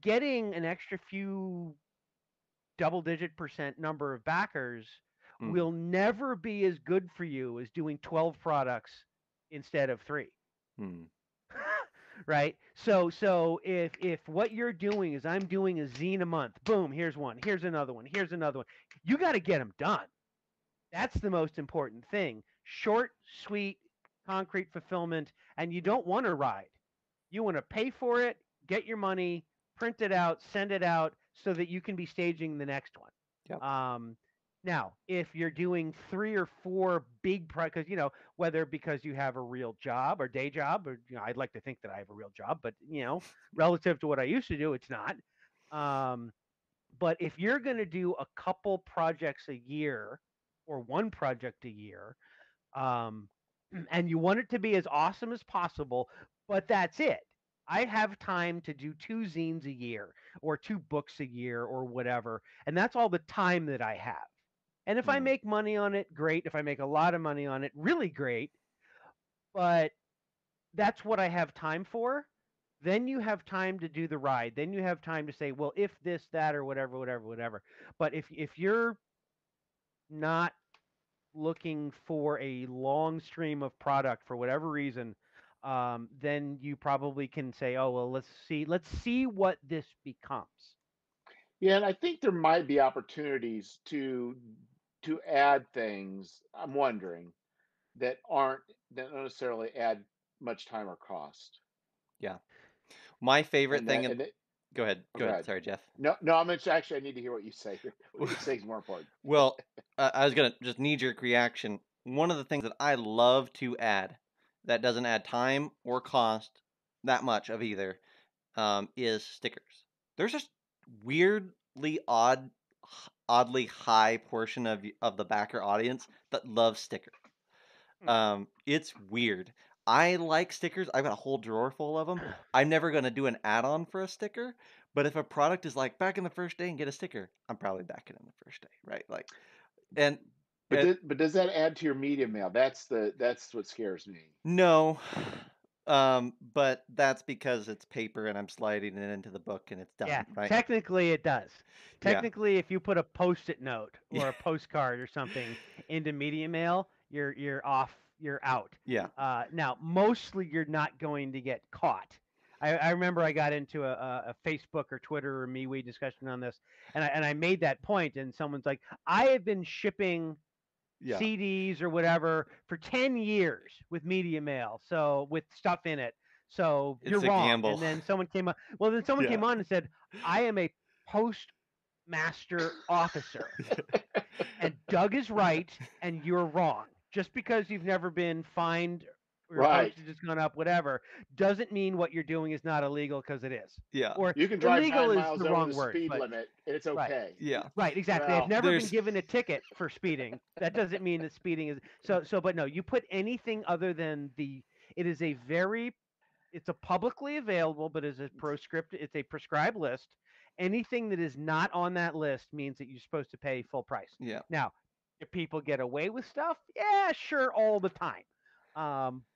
getting an extra few double-digit percent number of backers will never be as good for you as doing 12 products instead of 3. Right? So if what you're doing is, I'm doing a zine a month, boom, here's one, here's another one, here's another one. You got to get them done. That's the most important thing. Short, sweet, concrete fulfillment, and you don't want to ride. You want to pay for it, get your money, print it out, send it out, so that you can be staging the next one. Yep. Now, if you're doing 3 or 4 big because whether because you have a real job or day job, or I'd like to think that I have a real job, but relative to what I used to do, it's not. But if you're going to do a couple projects a year or one project a year, and you want it to be as awesome as possible, but that's it. I have time to do 2 zines a year or 2 books a year or whatever, and that's all the time that I have. And if I make money on it, great. If I make a lot of money on it, really great. But that's what I have time for. Then you have time to do the ride. Then you have time to say, well, if this, that, or whatever. But if you're not looking for a long stream of product for whatever reason, then you probably can say, oh, well, let's see what this becomes. Yeah, and I think there might be opportunities to add things, I'm wondering, that don't necessarily add much time or cost. Yeah. My favorite And thing. Go go ahead. Sorry, Jeff. No, actually, I need to hear what you say. What you say is more important. Well, I was gonna just knee-jerk reaction. One of the things that I love to add that doesn't add time or cost that much of either is stickers. There's just weirdly oddly high portion of the backer audience that loves stickers. It's weird. I like stickers. I've got a whole drawer full of them. I'm never going to do an add-on for a sticker, but if a product is like back in the first day and get a sticker, I'm probably back in the first day, right? Like, and but does that add to your media mail? That's what scares me. No, but that's because it's paper and I'm sliding it into the book and it's done, Yeah, right? technically it does. Yeah. Technically, if you put a Post-it note or a postcard or something into media mail, you're off, you're out. Yeah. Now, mostly you're not going to get caught. I remember I got into a Facebook or Twitter or MeWe discussion on this, and I made that point, and someone's like, I have been shipping CDs or whatever for 10 years with media mail, so with stuff in it. So It's you're a wrong. gamble. And then someone came on. Well, then someone came on and said, I am a postmaster officer. And Doug is right and you're wrong. Just because you've never been fined your Right. postage has gone up, whatever, doesn't mean what you're doing is not illegal because it is. Yeah. Or You can drive illegal 9 is miles the over the wrong word, speed but limit. It's right. okay. Yeah. Right, exactly. They've Well, never been There's given a ticket for speeding. That doesn't mean that speeding is but no, you put anything other than it is a very it's a publicly available, but is a it's a prescribed list. Anything that is not on that list means that you're supposed to pay full price. yeah. Now, if people get away with stuff, yeah, sure, all the time.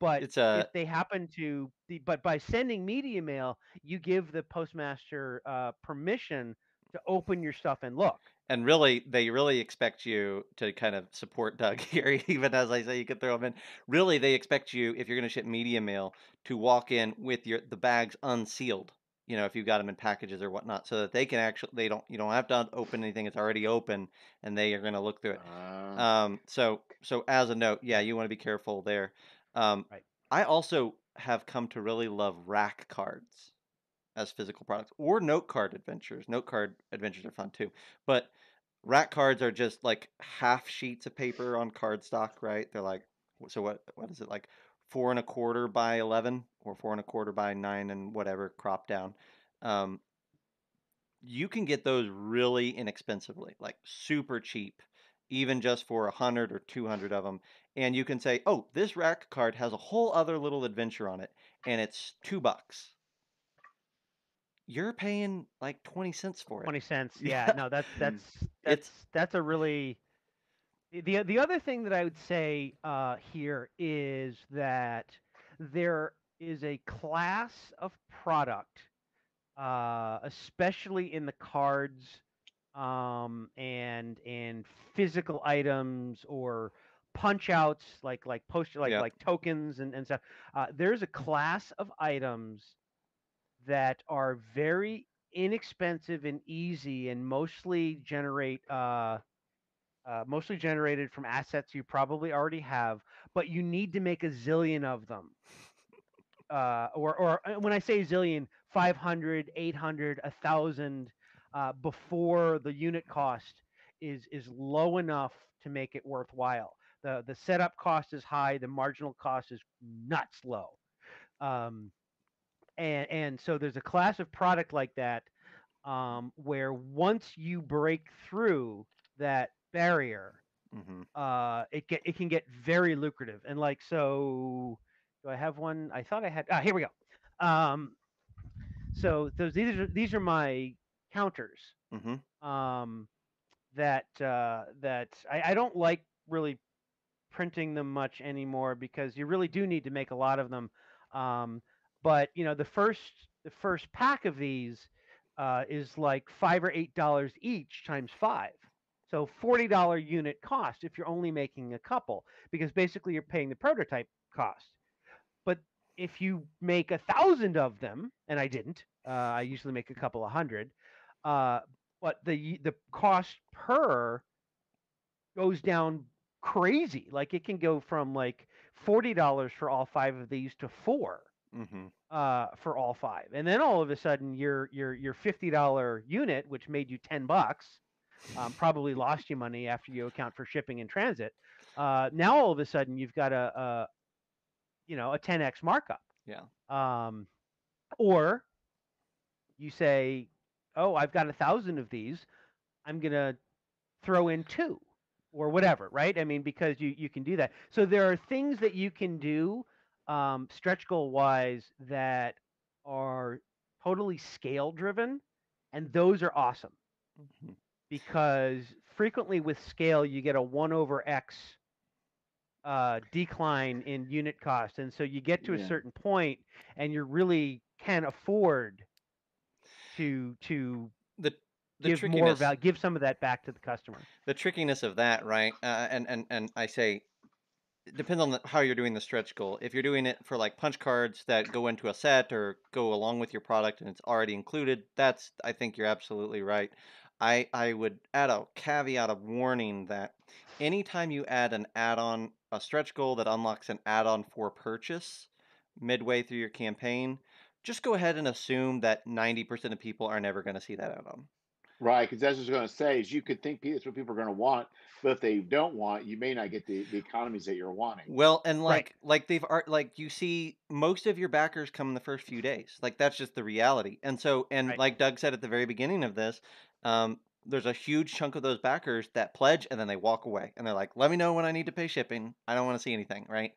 But It's if they happen to, but by sending media mail, you give the postmaster permission to open your stuff and look. and really they really expect you to kind of support Doug here, even as I say you could throw them in. Really, they expect you, if you're going to ship media mail, to walk in with the bags unsealed. You know, if you've got them in packages or whatnot, so that they can actually you don't have to open anything; it's already open, and they are going to look through it. So as a note, yeah, you want to be careful there. Right. I also have come to really love rack cards as physical products, or note card adventures. Note card adventures are fun too, but rack cards are just like half sheets of paper on cardstock, right? They're like, so what is it, like 4 1/4 by 11 or 4 1/4 by 9 and whatever, cropped down. Um, you can get those really inexpensively, like super cheap, even just for 100 or 200 of them. And you can say, oh, this rack card has a whole other little adventure on it, and it's $2. You're paying like 20 cents for it. 20 cents. Yeah, Yeah. no, mm, It's that's a really the other thing that I would say here is that there is a class of product, especially in the cards and physical items or punch outs like poster yeah. like tokens and stuff. There's a class of items that are very inexpensive and easy and mostly generated from assets you probably already have, but you need to make a zillion of them. Or when I say zillion, 500, 800, 1,000 before the unit cost is low enough to make it worthwhile. The setup cost is high, the marginal cost is nuts low. Um, and so there's a class of product like that where once you break through that barrier, hmm it can get very lucrative. And like, so do I have one? I thought I had. Here we go. So these are my counters. hmm Um, that I don't like really printing them much anymore because you really do need to make a lot of them. Um, but the first pack of these is like $5 or $8 each times five. So $40 unit cost if you're only making a couple, because basically you're paying the prototype cost. But if you make 1,000 of them, and I didn't, I usually make a couple of hundred. Uh, but the cost per goes down crazy. Like it can go from like $40 for all five of these to four hmm for all five, and then all of a sudden your $50 unit, which made you $10, probably lost you money after you account for shipping and transit. Now all of a sudden you've got a 10x markup. Yeah. Um, or you say, oh, I've got 1,000 of these. I'm gonna throw in two or whatever, right? I mean, because you can do that. So there are things that you can do stretch goal wise that are totally scale driven, and those are awesome hmm because frequently with scale you get a 1/x decline in unit cost, and so you get to a yeah. certain point and you really can afford to The the give more trickiness value, give some of that back to the customer. the trickiness of that, right? And I say it depends on how you're doing the stretch goal. If you're doing it for like punch cards that go into a set or go along with your product and it's already included, that's I think you're absolutely right. I would add a caveat of warning that anytime you add an add-on, a stretch goal that unlocks an add-on for purchase midway through your campaign, just go ahead and assume that 90% of people are never going to see that add-on. Right, because that's what I was going to say is you could think that's what people are going to want, but if they don't want, you may not get the economies that you're wanting. Well, and Right. like they've like you see most of your backers come in the first few days. Like that's just the reality. And so and Right. like Doug said at the very beginning of this, there's a huge chunk of those backers that pledge and then they walk away and they're like, "Let me know when I need to pay shipping. I don't want to see anything." Right.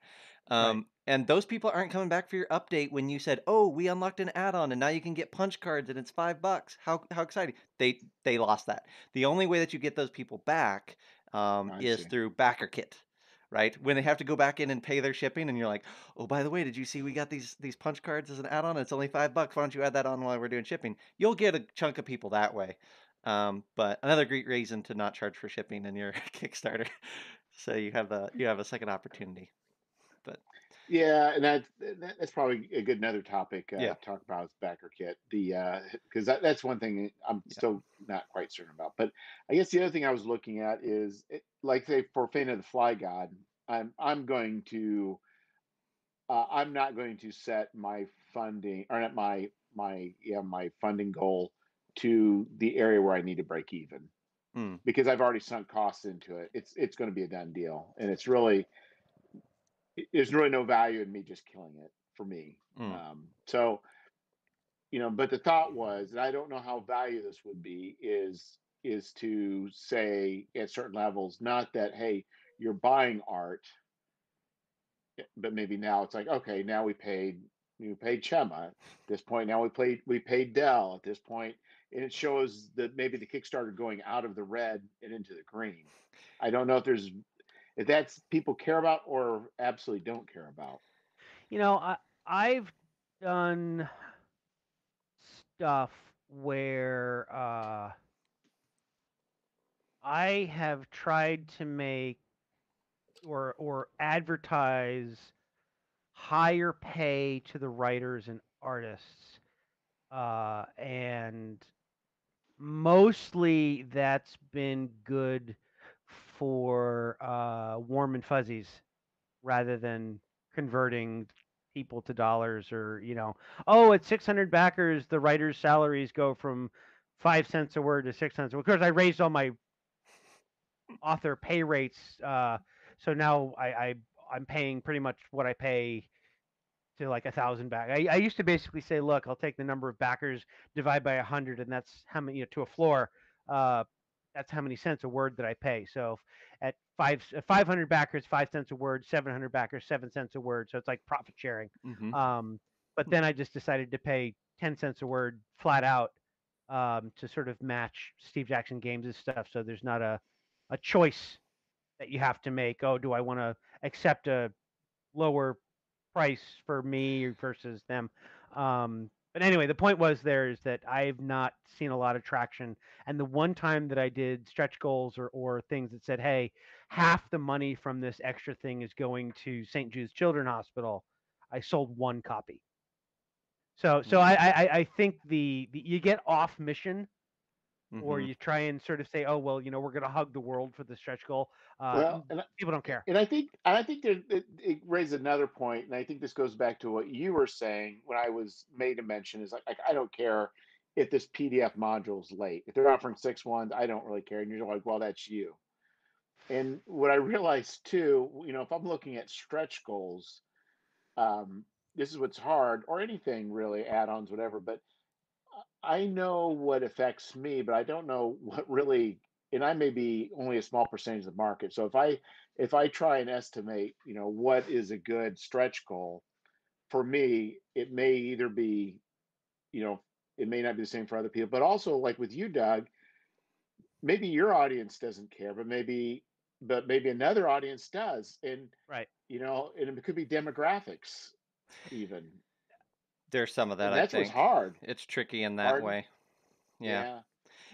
Right. And those people aren't coming back for your update when you said, "Oh, we unlocked an add-on and now you can get punch cards and it's $5. How exciting!" They lost that. The only way that you get those people back I is see. through backer kit, right? When they have to go back in and pay their shipping, and you're like, "Oh, by the way, did you see we got these punch cards as an add-on? It's only $5. Why don't you add that on while we're doing shipping?" You'll get a chunk of people that way. But another great reason to not charge for shipping in your Kickstarter, so you have a second opportunity. But Yeah, and that's probably a good another topic yeah, to talk about is backer kit. The because that's one thing I'm yeah, still not quite certain about. But I guess the other thing I was looking at is like say for Fate of the Fly God, I'm going to I'm not going to set my funding or not my funding goal to the area where I need to break even mm, because I've already sunk costs into it. It's going to be a done deal, and it's really there's really no value in me just killing it for me. mm, So but the thought was, and I don't know how value this would be, is to say at certain levels, not that hey, you're buying art, but maybe now it's like okay, now we paid Chema at this point. Now we paid Dell at this point, and it shows that maybe the Kickstarter going out of the red and into the green. I don't know if that's people care about or absolutely don't care about. I've done stuff where I have tried to make or advertise higher pay to the writers and artists, and mostly that's been good for warm and fuzzies rather than converting people to dollars or oh, at 600 backers the writers salaries go from 5 cents a word to 6 cents. Of course I raised all my author pay rates, so now I'm paying pretty much what I pay to like 1,000 back. I used to basically say, look, I'll take the number of backers, divide by 100, and that's how many to a floor. Uh, that's how many cents a word that I pay. So at 500 backers, 5 cents a word. 700 backers, 7 cents a word. So it's like profit sharing. mm-hmm. Um, but then I just decided to pay 10 cents a word flat out, to sort of match Steve Jackson Games' stuff. So there's not a choice that you have to make. Oh, do I want to accept a lower price for me versus them? But anyway, the point was there is that I've not seen a lot of traction. And the one time that I did stretch goals or things that said, hey, half the money from this extra thing is going to St. Jude's Children's Hospital, I sold one copy. So I Mm. I, I think the you get off mission, or Mm-hmm. you try and sort of say, oh well, we're going to hug the world for the stretch goal. Well, and People don't care. and I think it raises another point, and I think this goes back to what you were saying when I was made a mention is like I don't care if this PDF module is late. If they're offering 6 1s, I don't really care. And you're like, well, that's you. And what I realized too, if I'm looking at stretch goals, um, this is what's hard, or anything really, add-ons, whatever. But I know what affects me, but I don't know what really, and I may be only a small percentage of the market. So if I try and estimate, what is a good stretch goal for me, it may either be, you know, it may not be the same for other people, but also like with you, Doug, maybe your audience doesn't care, but maybe another audience does, Right. and it could be demographics even, There's some of that, and I that's what's think. hard. It's tricky in that Pardon? way. Yeah, Yeah.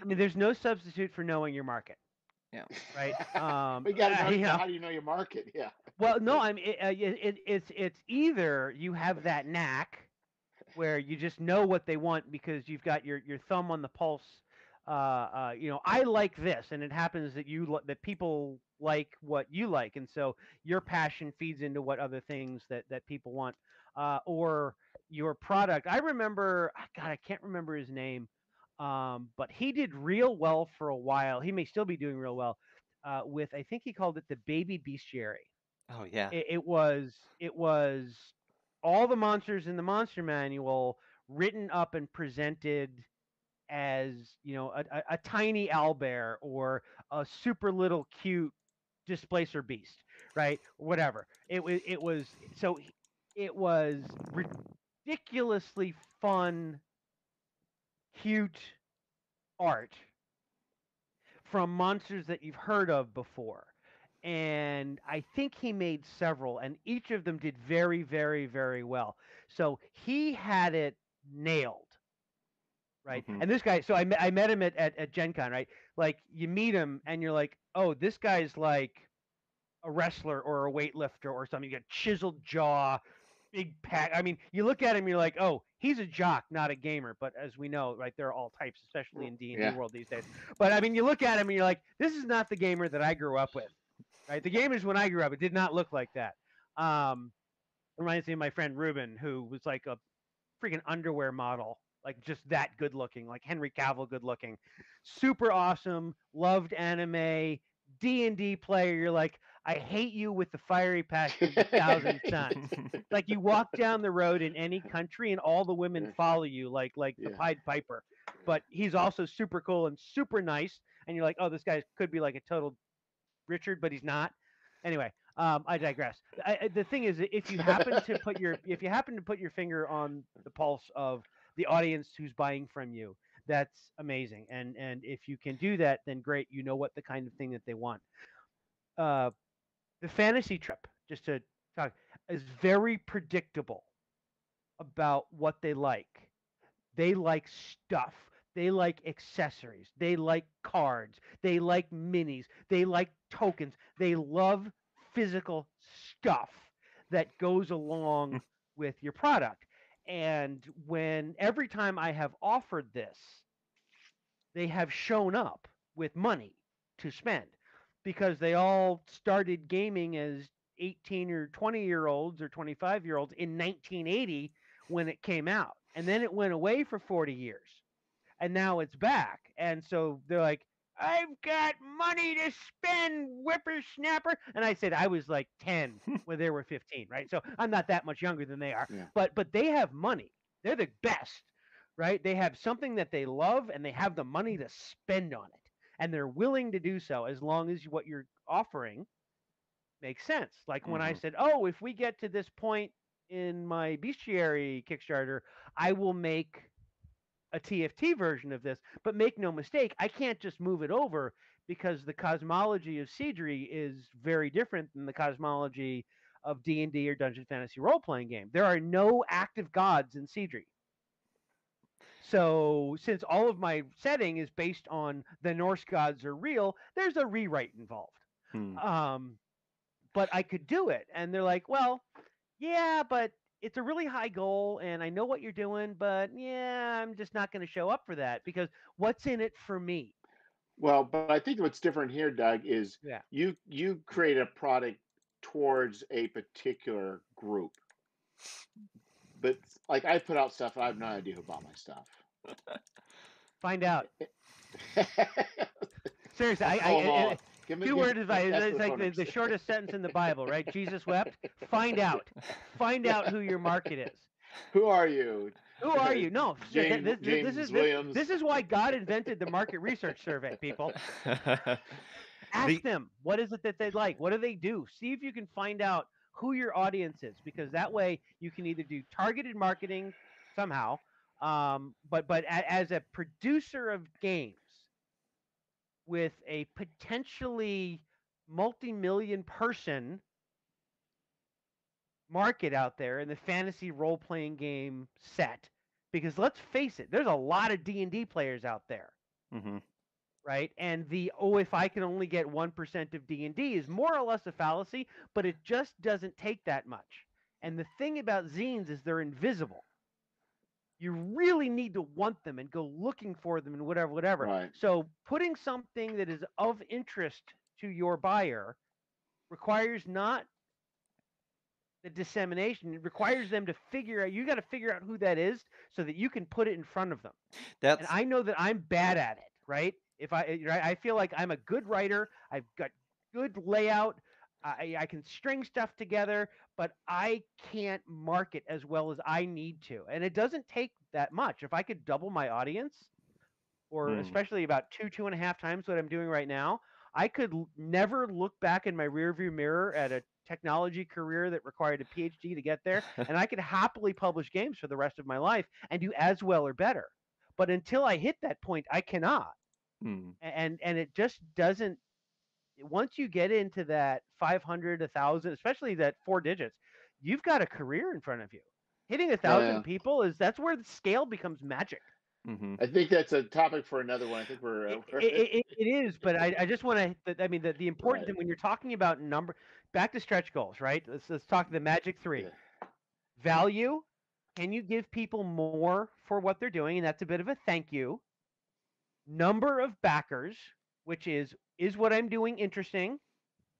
I mean, there's no substitute for knowing your market, yeah. right? But you got to know. How do you know your market? Yeah. Well, no, I mean, it's either you have that knack where you just know what they want because you've got your thumb on the pulse. I like this, and it happens that that people like what you like, and so your passion feeds into what other things that people want, or your product. I remember, God, I can't remember his name. But he did real well for a while. He may still be doing real well with, I think he called it the Baby Bestiary. Oh yeah. It was all the monsters in the monster manual written up and presented as, a tiny owlbear or a super little cute displacer beast, right? Whatever. It was ridiculously fun, cute art from monsters that you've heard of before. And I think he made several, and each of them did very, very, very well. So he had it nailed, right? Hmm. And this guy, so I met him at Gen Con, right? Like, you meet him, and you're like, oh, this guy's like a wrestler or a weightlifter or something. You got chiseled jaw, big pack. I mean, you look at him, you're like, oh, he's a jock, not a gamer. But as we know, right, there are all types, especially in D&D Yeah. world these days. But I mean, you look at him and you're like, this is not the gamer that I grew up with, right? The gamers when I grew up, it did not look like that. Um, Reminds me of my friend Ruben, who was like a freaking underwear model, like just that good looking, like Henry Cavill good looking, super awesome, loved anime, D&D player. You're like, I hate you with the fiery passion of 1,000 suns. Like, you walk down the road in any country and all the women follow you like the Yeah. Pied Piper. But he's also super cool and super nice, and you're like, oh, this guy could be like a total Richard, but he's not. Anyway, I digress. The thing is, if you happen to put your finger on the pulse of the audience who's buying from you, that's amazing. And if you can do that, then great. You know what the kind of thing that they want. Uh, the fantasy trip, just to talk, is very predictable about what they like. They like stuff. They like accessories. They like cards. They like minis. They like tokens. They love physical stuff that goes along with your product. And when every time I have offered this, they have shown up with money to spend because they all started gaming as 18 or 20-year-olds or 25-year-olds in 1980 when it came out. And then it went away for 40 years. And now it's back. And so they're like, I've got money to spend, whippersnapper. And I said I was like 10 when they were 15, right? So I'm not that much younger than they are. Yeah. But they have money. They're the best, right? They have something that they love and they have the money to spend on it. And they're willing to do so as long as what you're offering makes sense. Like when I Hmm. said, oh, if we get to this point in my bestiary Kickstarter, I will make a TFT version of this. But make no mistake, I can't just move it over because the cosmology of Seedry is very different than the cosmology of D&D or Dungeon Fantasy role-playing game. There are no active gods in Seedry. So, since all of my setting is based on the Norse gods are real, there's a rewrite involved. Hmm. Um, but I could do it. And they're like, well, yeah, but it's a really high goal and I know what you're doing, but yeah, I'm just not going to show up for that because what's in it for me? Well, but I think what's different here, Doug, is Yeah. you create a product towards a particular group. But like I put out stuff, I have no idea who bought my stuff. Find out. Seriously, Call them all. two word advice. Ask for It's the like phone the numbers. shortest sentence in the Bible, right? Jesus wept. Find out. Find out who your market is. Who are you? Who are you? No, James Williams. this is why God invented the market research survey, people. Ask The them, what is it that they like? What do they do? See if you can find out who your audience is, because that way you can either do targeted marketing somehow, as a producer of games with a potentially multi-million person market out there in the fantasy role-playing game set, because let's face it, there's a lot of D&D players out there, hmm right? And if I can only get 1% of D&D is more or less a fallacy, but it just doesn't take that much. And the thing about zines is they're invisible. You really need to want them and go looking for them and whatever. Right. So putting something that is of interest to your buyer requires not the dissemination. It requires them to figure out. You got to figure out who that is so that you can put it in front of them. And That's I know that I'm bad at it, right? If I feel like I'm a good writer, I've got good layout, I can string stuff together, but I can't market as well as I need to. And it doesn't take that much. If I could double my audience, or especially about 2.5 times what I'm doing right now, I could never look back in my rearview mirror at a technology career that required a PhD to get there, and I could happily publish games for the rest of my life and do as well or better. But until I hit that point, I cannot. And it just doesn't. Once you get into that 500, 1,000, especially that 4 digits, you've got a career in front of you. Hitting a Oh, yeah. thousand people that's where the scale becomes magic. I think that's a topic for another one. I think It is, but I just want to. I mean, the important Right. thing when you're talking about back to stretch goals, right? Let's talk the magic three. Yeah. Value. Can you give people more for what they're doing? And that's a bit of a thank you. Number of backers, which is what I'm doing interesting?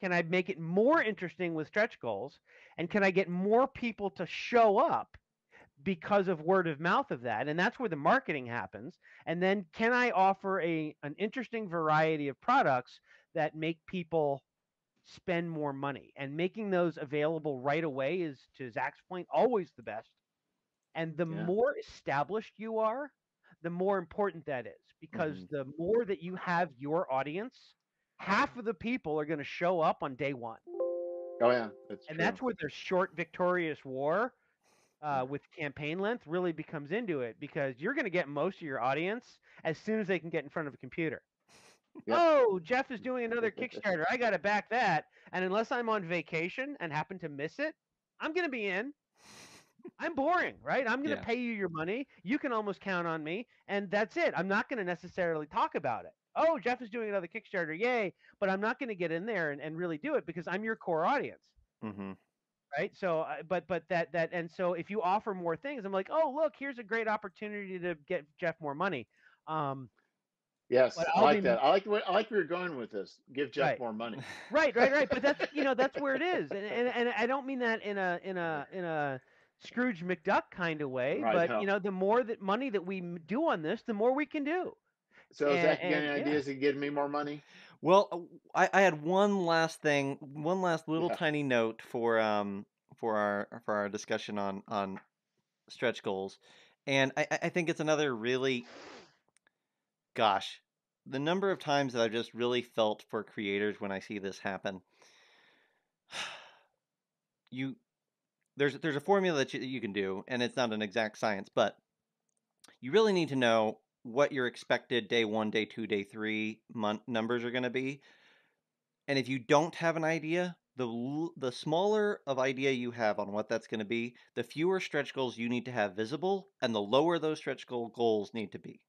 Can I make it more interesting with stretch goals? And can I get more people to show up because of word of mouth of that? And that's where the marketing happens. And then can I offer an interesting variety of products that make people spend more money? And making those available right away is, to Zach's point, always the best. And the Yeah. more established you are, the more important that is, because the more that you have your audience, half of the people are going to show up on day one. Oh yeah, that's And true. that's where the short victorious war with campaign length really becomes into it, because you're going to get most of your audience as soon as they can get in front of a computer. Yep. Oh, Jeff is doing another Kickstarter. I got to back that. And unless I'm on vacation and happen to miss it, I'm going to be in. I'm boring, right? I'm going to pay you your money. You can almost count on me, and that's it. I'm not going to necessarily talk about it. Oh, Jeff is doing another Kickstarter, yay! But I'm not going to get in there and really do it, because I'm your core audience, right? So, but and so if you offer more things, I'm like, oh, look, here's a great opportunity to get Jeff more money. Yes, But I like that. I like where you're going with this. Give Jeff right. more money. Right. But that's where it is, and I don't mean that in a Scrooge McDuck kind of way, Right. but No. the more that money that we do on this, the more we can do. So Zach, you got And any ideas to give me more money? Well, I had one last thing, one last little tiny note for our discussion on stretch goals, and I think it's another really, gosh, the number of times that I've just really felt for creators when I see this happen. There's a formula that you can do, and it's not an exact science, but you really need to know what your expected day 1, day 2, day 3 month numbers are going to be. And if you don't have an idea, the smaller of idea you have on what that's going to be, the fewer stretch goals you need to have visible, and the lower those stretch goals need to be.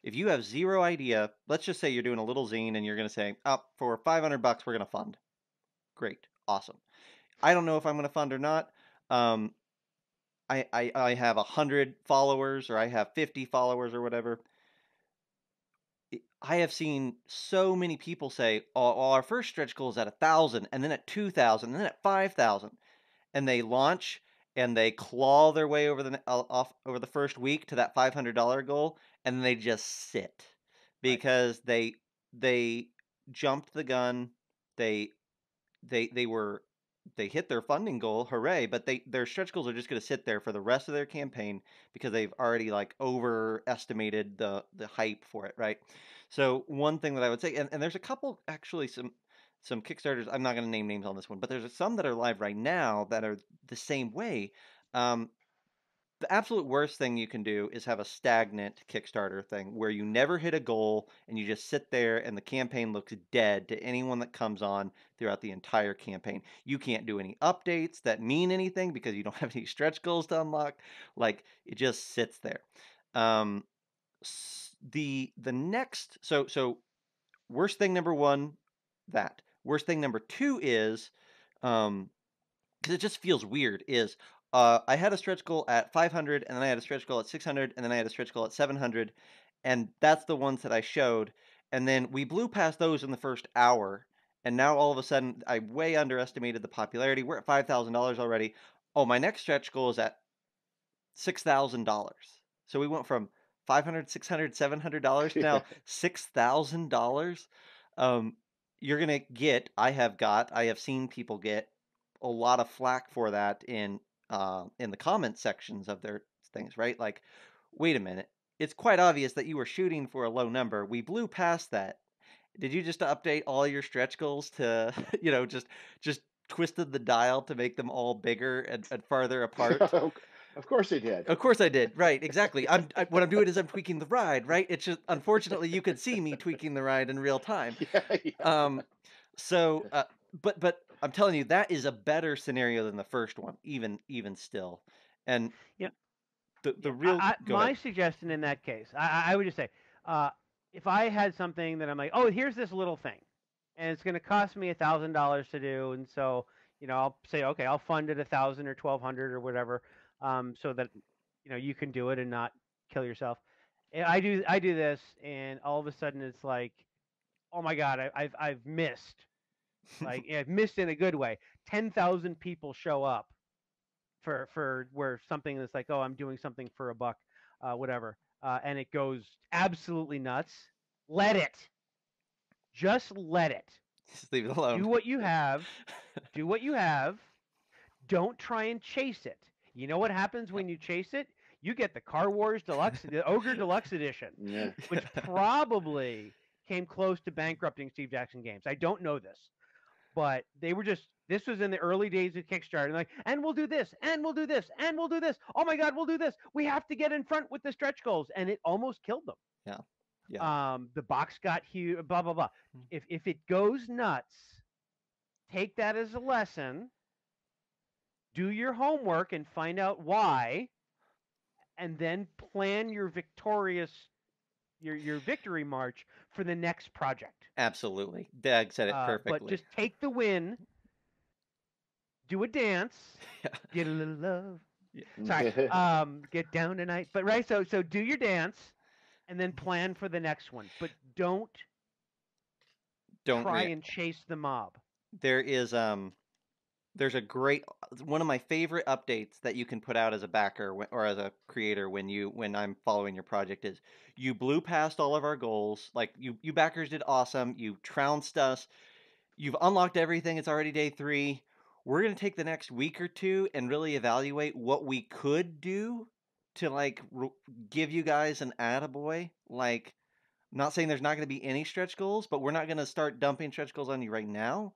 If you have zero idea, let's just say you're doing a little zine and you're going to say, oh, for $500 we're going to fund. Great, awesome. I don't know if I'm going to fund or not. I have 100 followers, or I have 50 followers, or whatever. I have seen so many people say, "Oh, our first stretch goal is at 1,000, and then at 2,000, and then at 5,000," and they launch and they claw their way over the first week to that $500 goal, and then they just sit because they jumped the gun. They hit their funding goal, hooray! But their stretch goals are just going to sit there for the rest of their campaign because they've already like overestimated the hype for it, right? So one thing that I would say, and there's a couple actually some Kickstarters. I'm not going to name names on this one, but there's some that are live right now that are the same way. The absolute worst thing you can do is have a stagnant Kickstarter thing where you never hit a goal and you just sit there and the campaign looks dead to anyone that comes on throughout the entire campaign. You can't do any updates that mean anything because you don't have any stretch goals to unlock. Like, it just sits there. The next, so worst thing number one, that. Worst thing number two is, because it just feels weird, is I had a stretch goal at 500, and then I had a stretch goal at 600, and then I had a stretch goal at 700, and that's the ones that I showed. And then we blew past those in the first hour, and now all of a sudden I way underestimated the popularity. We're at $5,000 already. Oh, my next stretch goal is at $6,000. So we went from $500, $600, $700 to now $6,000. You're gonna get. I have seen people get a lot of flack for that in the comment sections of their things, right? Like, wait a minute, it's quite obvious that you were shooting for a low number. We blew past that. Did you just update all your stretch goals to, just twisted the dial to make them all bigger and farther apart? Of course he did. Of course I did. Right, exactly. What I'm doing is I'm tweaking the ride, right? It's just unfortunately you could see me tweaking the ride in real time. Yeah. So, but I'm telling you that is a better scenario than the first one, even still. And Yeah. the real go My ahead. suggestion in that case, I would just say, if I had something that I'm like, oh, here's this little thing, and it's going to cost me $1,000 to do, and so I'll say, okay, I'll fund it 1,000 or 1,200 or whatever, so that you can do it and not kill yourself. And I do this, and all of a sudden it's like, oh my God, I've missed, like I've missed in a good way. 10,000 people show up for where something that's like, oh, I'm doing something for a buck, whatever, and it goes absolutely nuts. Let it. Just let it. Just leave it alone. Do what you have. Do what you have. Don't try and chase it. You know what happens when you chase it? You get the Car Wars Deluxe, the Ogre Deluxe Edition, Yeah. which probably came close to bankrupting Steve Jackson Games. I don't know this, but they were just. This was in the early days of Kickstarter. Like, and we'll do this, and we'll do this, and we'll do this. Oh my God, we'll do this. We have to get in front with the stretch goals, and it almost killed them. Yeah. Yeah. The box got huge. Blah blah blah. If it goes nuts, take that as a lesson. Do your homework and find out why, and then plan your your victory march for the next project. Absolutely. Dag said it perfectly. But just take the win, do a dance, get a little love. Yeah. Sorry, get down tonight. But right, so do your dance, and then plan for the next one. But don't try and chase the mob. There is there's a great one of my favorite updates that you can put out as a backer or as a creator when I'm following your project is you blew past all of our goals. Like you backers did awesome. You trounced us. You've unlocked everything. It's already day 3. We're going to take the next week or two and really evaluate what we could do to like give you guys an attaboy. Like, I'm not saying there's not going to be any stretch goals, but we're not going to start dumping stretch goals on you right now.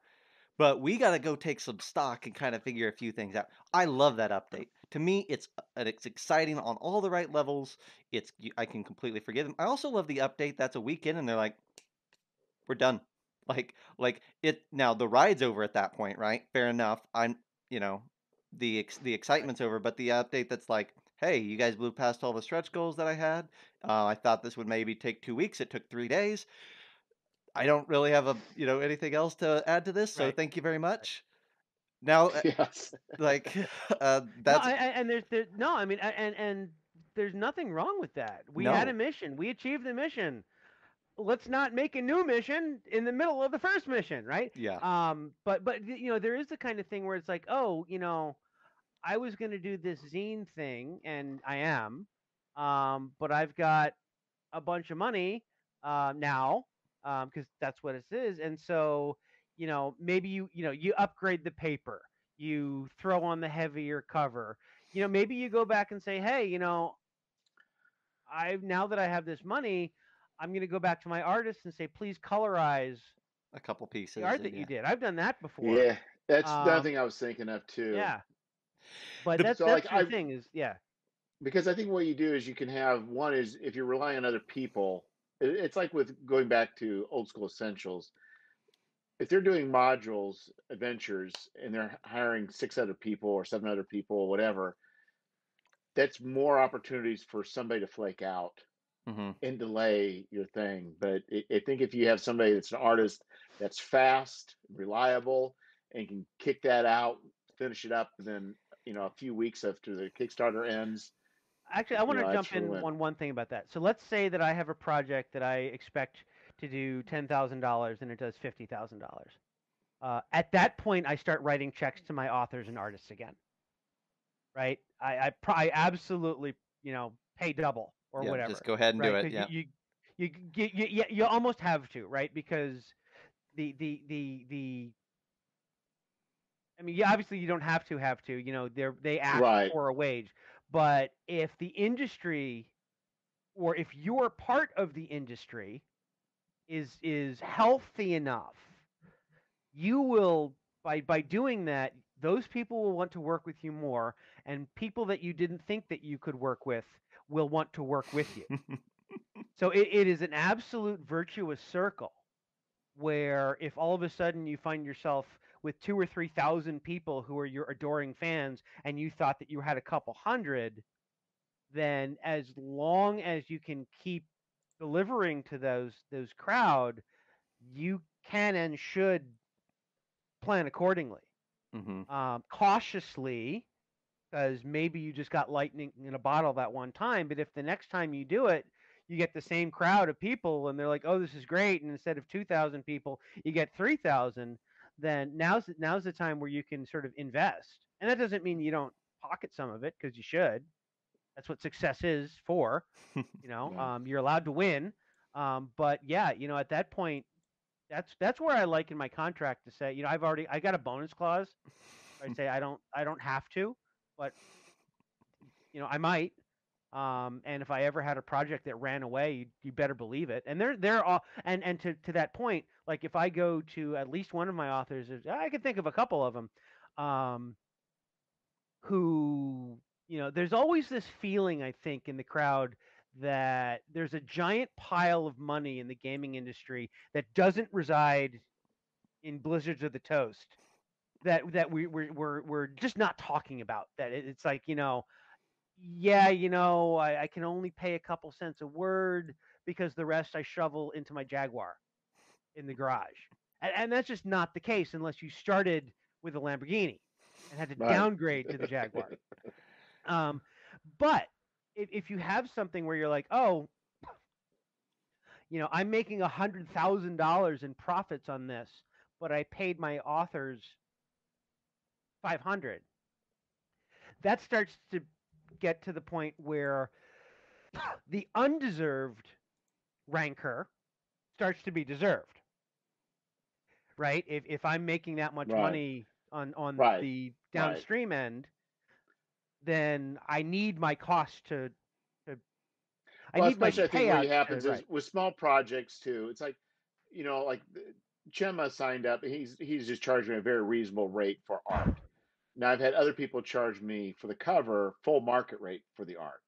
But we got to go take some stock and kind of figure a few things out. I love that update. To me, it's exciting on all the right levels. I can completely forgive them. I also love the update that's a weekend and they're like, we're done. Like it now the ride's over at that point, right? Fair enough. The excitement's over, but the update that's like, hey, you guys blew past all the stretch goals that I had. I thought this would maybe take 2 weeks. It took 3 days. I don't really have anything else to add to this, so Right. thank you very much. Now, Yes. like No, that's and I mean, and there's nothing wrong with that. We No. had a mission. We achieved the mission. Let's not make a new mission in the middle of the first mission, right? Yeah. But there is the kind of thing where it's like, oh, I was going to do this zine thing, and I am, but I've got a bunch of money now, because that's what it is, and so maybe you upgrade the paper, you throw on the heavier cover, maybe you go back and say, hey, now that I have this money, I'm going to go back to my artist and say, please colorize a couple pieces the art that you did. I've done that before. Yeah, that's another thing I was thinking of too. Yeah, but that's like, the thing is, yeah. Because I think what you do is you can have one is if you're relying on other people, it's like with going back to old school essentials. If they're doing modules, adventures, and they're hiring 6 other people or 7 other people or whatever, that's more opportunities for somebody to flake out Mm-hmm. and delay your thing. But I think if you have somebody that's an artist that's fast, reliable, and can kick that out, finish it up, and then a few weeks after the Kickstarter ends. Actually, I want to that's jump for the in win. on one thing about that. So let's say that I have a project that I expect to do $10,000 and it does $50,000. At that point, I start writing checks to my authors and artists again. Right? I absolutely pay double or Yeah, just whatever. go ahead and do Right? it. Because Yeah. you almost have to, right? Because the I mean, yeah, obviously you don't have to. They ask Right. for a wage, but if the industry or if you're part of the industry is healthy enough, you will by doing that, those people will want to work with you more, and people that you didn't think that you could work with will want to work with you. So it is an absolute virtuous circle where if all of a sudden you find yourself with 2 or 3 thousand people who are your adoring fans and you thought that you had a couple hundred, then as long as you can keep delivering to those crowd, you can and should plan accordingly. Hmm. Cautiously, because maybe you just got lightning in a bottle that one time. But if the next time you do it, you get the same crowd of people and they're like, "Oh, this is great," and instead of 2,000 people, you get 3,000, then now's the time where you can sort of invest. And that doesn't mean you don't pocket some of it, because you should. That's what success is for. Right. You're allowed to win. But yeah, at that point, that's where I like in my contract to say, I got a bonus clause where I say I don't have to, but I might. And if I ever had a project that ran away, you better believe it. And they're all and to that point, like if I go to at least one of my authors, I can think of a couple of them, um, who there's always this feeling, I think, in the crowd that there's a giant pile of money in the gaming industry that doesn't reside in Blizzards of the Toast, that we're just not talking about. That it's like, yeah, I can only pay a couple cents a word because the rest I shovel into my Jaguar in the garage. And that's just not the case unless you started with a Lamborghini and had to Right. downgrade to the Jaguar. Um, but if you have something where you're like, oh, I'm making $100,000 in profits on this, but I paid my authors 500. That starts to get to the point where the undeserved rancor starts to be deserved, right? If I'm making that much Right. money on Right. the Right. downstream end, then I need my cost to I Well, need my especially I think what payouts to happens is right. with small projects too. It's like, like Chema signed up. He's just charging a very reasonable rate for art. Now I've had other people charge me for the cover full market rate for the art.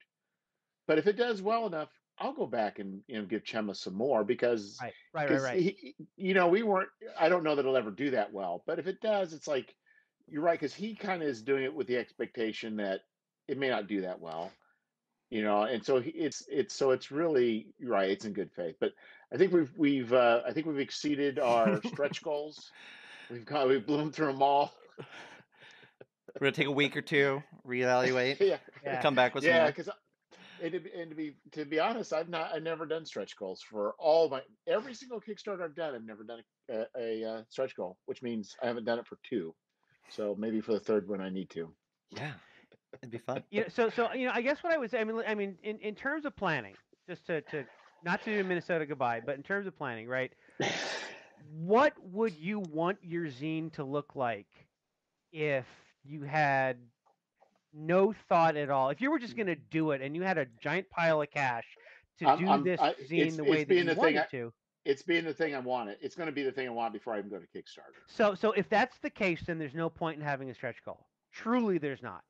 But if it does well enough, I'll go back and give Chema some more because Right. Right. we weren't. I don't know that it'll ever do that well, but if it does, it's like you're right because he kind of is doing it with the expectation that it may not do that well, and so it's really you're right. It's in good faith, but I think we've exceeded our stretch goals. We've blown through them all. We're gonna take a week or two, reevaluate, Yeah, Yeah. come back with some yeah, more. because to be honest, I've never done stretch goals for every single Kickstarter I've done. I've never done a stretch goal, which means I haven't done it for two. So maybe for the third one I need to. Yeah, it'd be fun. So I guess what I would say, I mean, in terms of planning, just to not to do Minnesota goodbye, but in terms of planning, right? What would you want your zine to look like if you had no thought at all? If you were just going to do it and you had a giant pile of cash to do this zine the way It's that being you the thing. wanted to. It's being the thing I want. It's going to be the thing I want before I even go to Kickstarter. So if that's the case, then there's no point in having a stretch goal. Truly, there's not.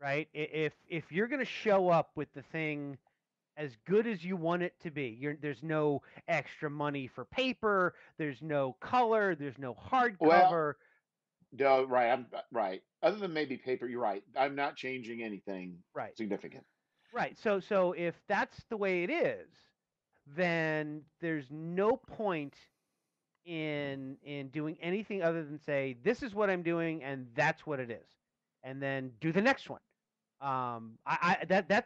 Right? If you're going to show up with the thing as good as you want it to be, there's no extra money for paper, there's no color, there's no Well, hardcover. no, right. I'm right. Other than maybe paper, you're right. I'm not changing anything Right. significant. Right. So if that's the way it is, then there's no point in doing anything other than say, this is what I'm doing and that's what it is, and then do the next one. That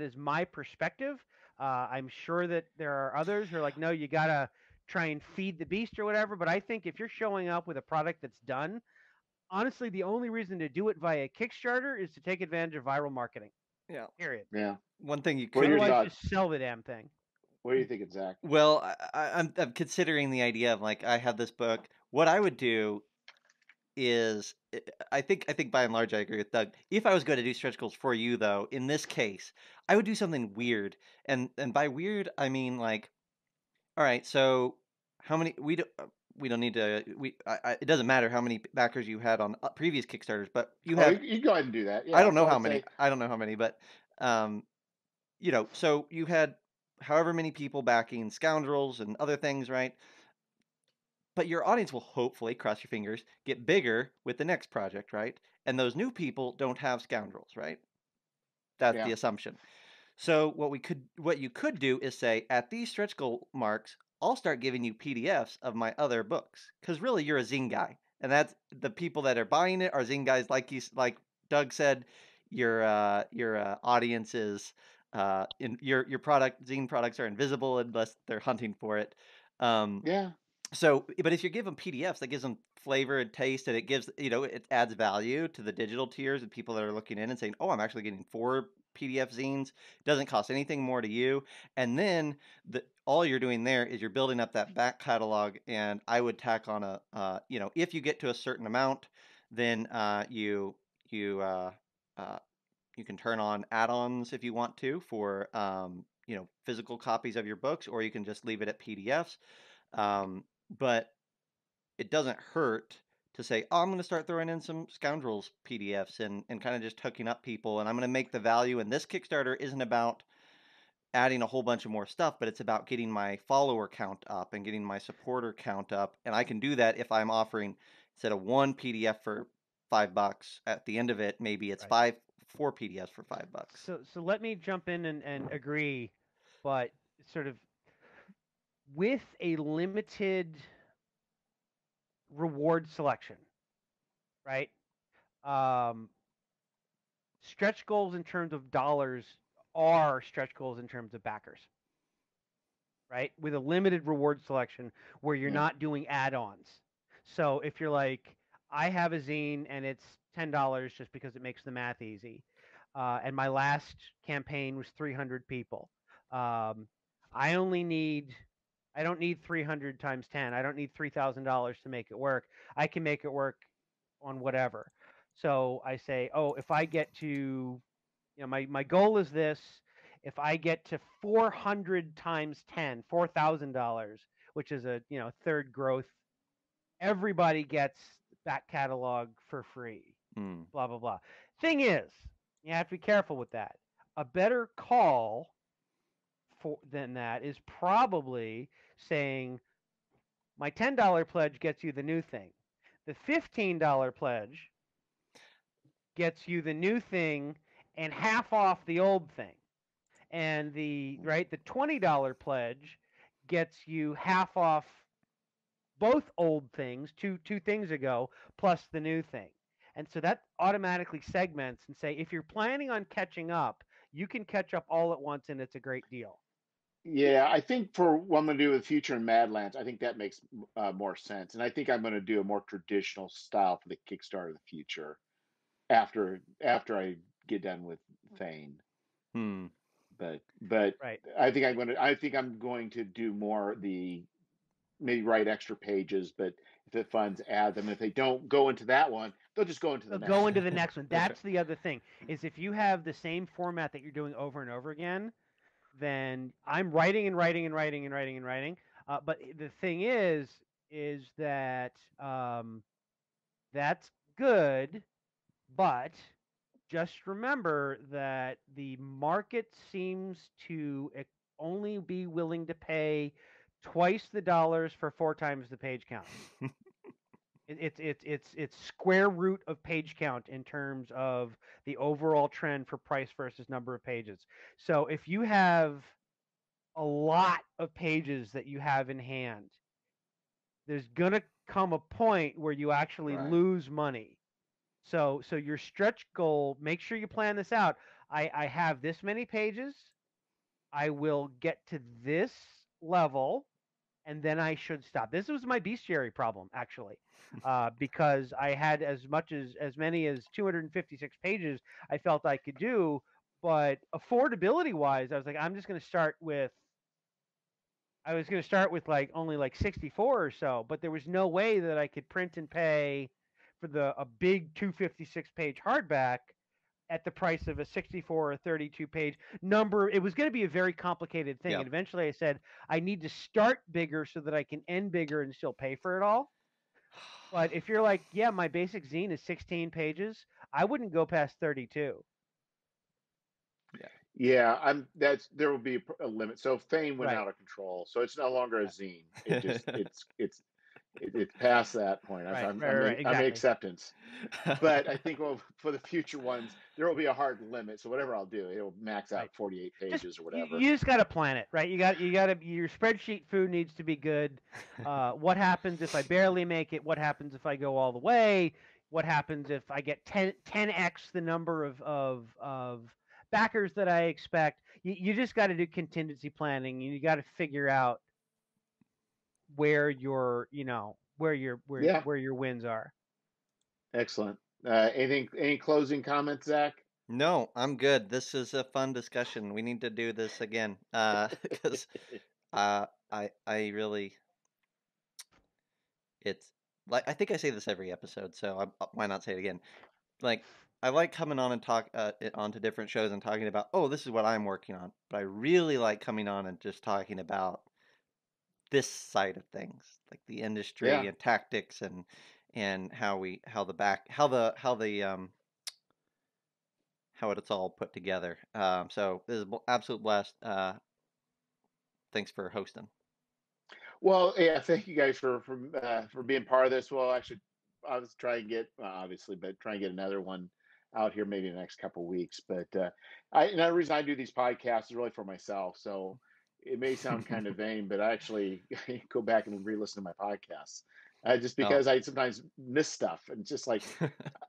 is my perspective. I'm sure that there are others who are like, no, you gotta try and feed the beast or whatever. But I think if you're showing up with a product that's done, honestly, the only reason to do it via Kickstarter is to take advantage of viral marketing. Yeah. Period. Yeah. One thing you What are could your do. Otherwise, thoughts? just sell the damn thing. What are you thinking, Zach? Well, I'm considering the idea of like I have this book. What I would do is I think by and large I agree with Doug. If I was going to do stretch goals for you though, in this case, I would do something weird. And by weird I mean like, all right, so how many we don't need to it doesn't matter how many backers you had on previous Kickstarters, but you Oh, have you go ahead and do that. Yeah, I don't know so how I'd many. say, I don't know how many, but um so you had however many people backing Scoundrels and other things, right? But your audience will hopefully, cross your fingers, get bigger with the next project, right? And those new people don't have Scoundrels, right? That's yeah, the assumption. So what you could do is say, at these stretch goal marks, I'll start giving you PDFs of my other books, because really you're a zine guy, and that's the people that are buying it are zine guys. Like Doug said, your audience is in your product zine products are invisible unless they're hunting for it. Um, yeah, so, but if you give them PDFs, that gives them flavor and taste, and it gives, it adds value to the digital tiers and people that are looking in and saying, "Oh, I'm actually getting 4 PDF zines. It doesn't cost anything more to you." And then all you're doing there is you're building up that back catalog. And I would tack on if you get to a certain amount, then you uh, you can turn on add-ons if you want to for physical copies of your books, or you can just leave it at PDFs. But it doesn't hurt to say, "Oh, I'm going to start throwing in some Scoundrels PDFs and kind of just hooking up people. And I'm going to make the value." And this Kickstarter isn't about adding a whole bunch of more stuff, but it's about getting my follower count up and getting my supporter count up. And I can do that if I'm offering, instead of one PDF for $5, at the end of it, maybe it's Right. 4 PDFs for $5. So let me jump in and agree, but sort of with a limited reward selection, right? Um, stretch goals in terms of dollars are stretch goals in terms of backers, right? With a limited reward selection where you're yeah, not doing add-ons. So if you're like, I have a zine and it's $10 just because it makes the math easy, and my last campaign was 300 people. Um, I only need I don't need 300 times 10. I don't need $3,000 to make it work. I can make it work on whatever. So I say, oh, if I get to, my goal is this. If I get to 400 times 10, $4,000, which is a, third growth, everybody gets back catalog for free. Hmm. Blah, blah, blah. Thing is, you have to be careful with that. A better call than that is probably saying, my $10 pledge gets you the new thing. The $15 pledge gets you the new thing and half off the old thing. And the $20 pledge gets you half off both old things, two things ago, plus the new thing. And so that automatically segments and say, if you're planning on catching up, you can catch up all at once and it's a great deal. yeah. I think for what I'm going to do with Future and Madlands, I think that makes more sense, and I think I'm going to do a more traditional style for the Kickstarter of the future after I get done with Thane. Hmm. But Right. I think I'm going to do more maybe write extra pages, but if it funds, add them. If they don't go into that one, they'll just go into the So next go into one. the next one. That's right. That's the other thing, is if you have the same format that you're doing over and over again, then I'm writing and writing and writing and writing and writing. But the thing is that that's good, but just remember that the market seems to only be willing to pay twice the dollars for 4 times the page count. It's square root of page count in terms of the overall trend for price versus number of pages. So if you have a lot of pages that you have in hand, there's gonna come a point where you actually Right. lose money. So your stretch goal, make sure you plan this out. I have this many pages. I will get to this level. and then I should stop. This was my bestiary problem, actually, because I had as many as 256 pages I felt I could do, but affordability wise, I'm just going to start with. I was going to start with like only like 64 or so, but there was no way that I could print and pay for a big 256 page hardback at the price of a 64 or 32 page number. It was going to be a very complicated thing. Yeah. And eventually I said, I need to start bigger so that I can end bigger and still pay for it all. But if you're like, yeah, my basic zine is 16 pages, I wouldn't go past 32. Yeah, there will be a limit. So Fame went Right. out of control. So it's no longer a Right. zine. It's past that point. Right. I'm Exactly. acceptance. But I think for the future ones, there will be a hard limit. So whatever I'll do, it'll max Right. out 48 pages or whatever. You just got to plan it, right? You got to your spreadsheet food needs to be good. What happens if I barely make it? What happens if I go all the way? What happens if I get 10x the number of backers that I expect? You just got to do contingency planning. You got to figure out where your Yeah, where your wins are. excellent. Any closing comments, Zach? No, I'm good. This is a fun discussion. We need to do this again. Because I really, it's like, I think I say this every episode, so why not say it again? Like, I like coming on and onto different shows and talking about, oh, this is what I'm working on. But I really like coming on and just talking about this side of things, like the industry Yeah. and tactics and how it's all put together. So this is absolute blast. Thanks for hosting. Well, yeah, thank you guys for being part of this. Well, actually, I was trying to get obviously, but try and get another one out here maybe in the next couple of weeks. But another reason I do these podcasts is really for myself. So it may sound kind of vain, but I actually go back and re-listen to my podcasts. Just because I sometimes miss stuff, and it's just like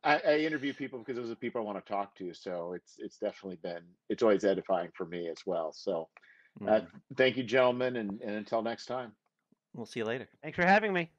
I interview people because those are the people I want to talk to. So it's definitely it's always edifying for me as well. So thank you, gentlemen, and until next time. We'll see you later. Thanks for having me.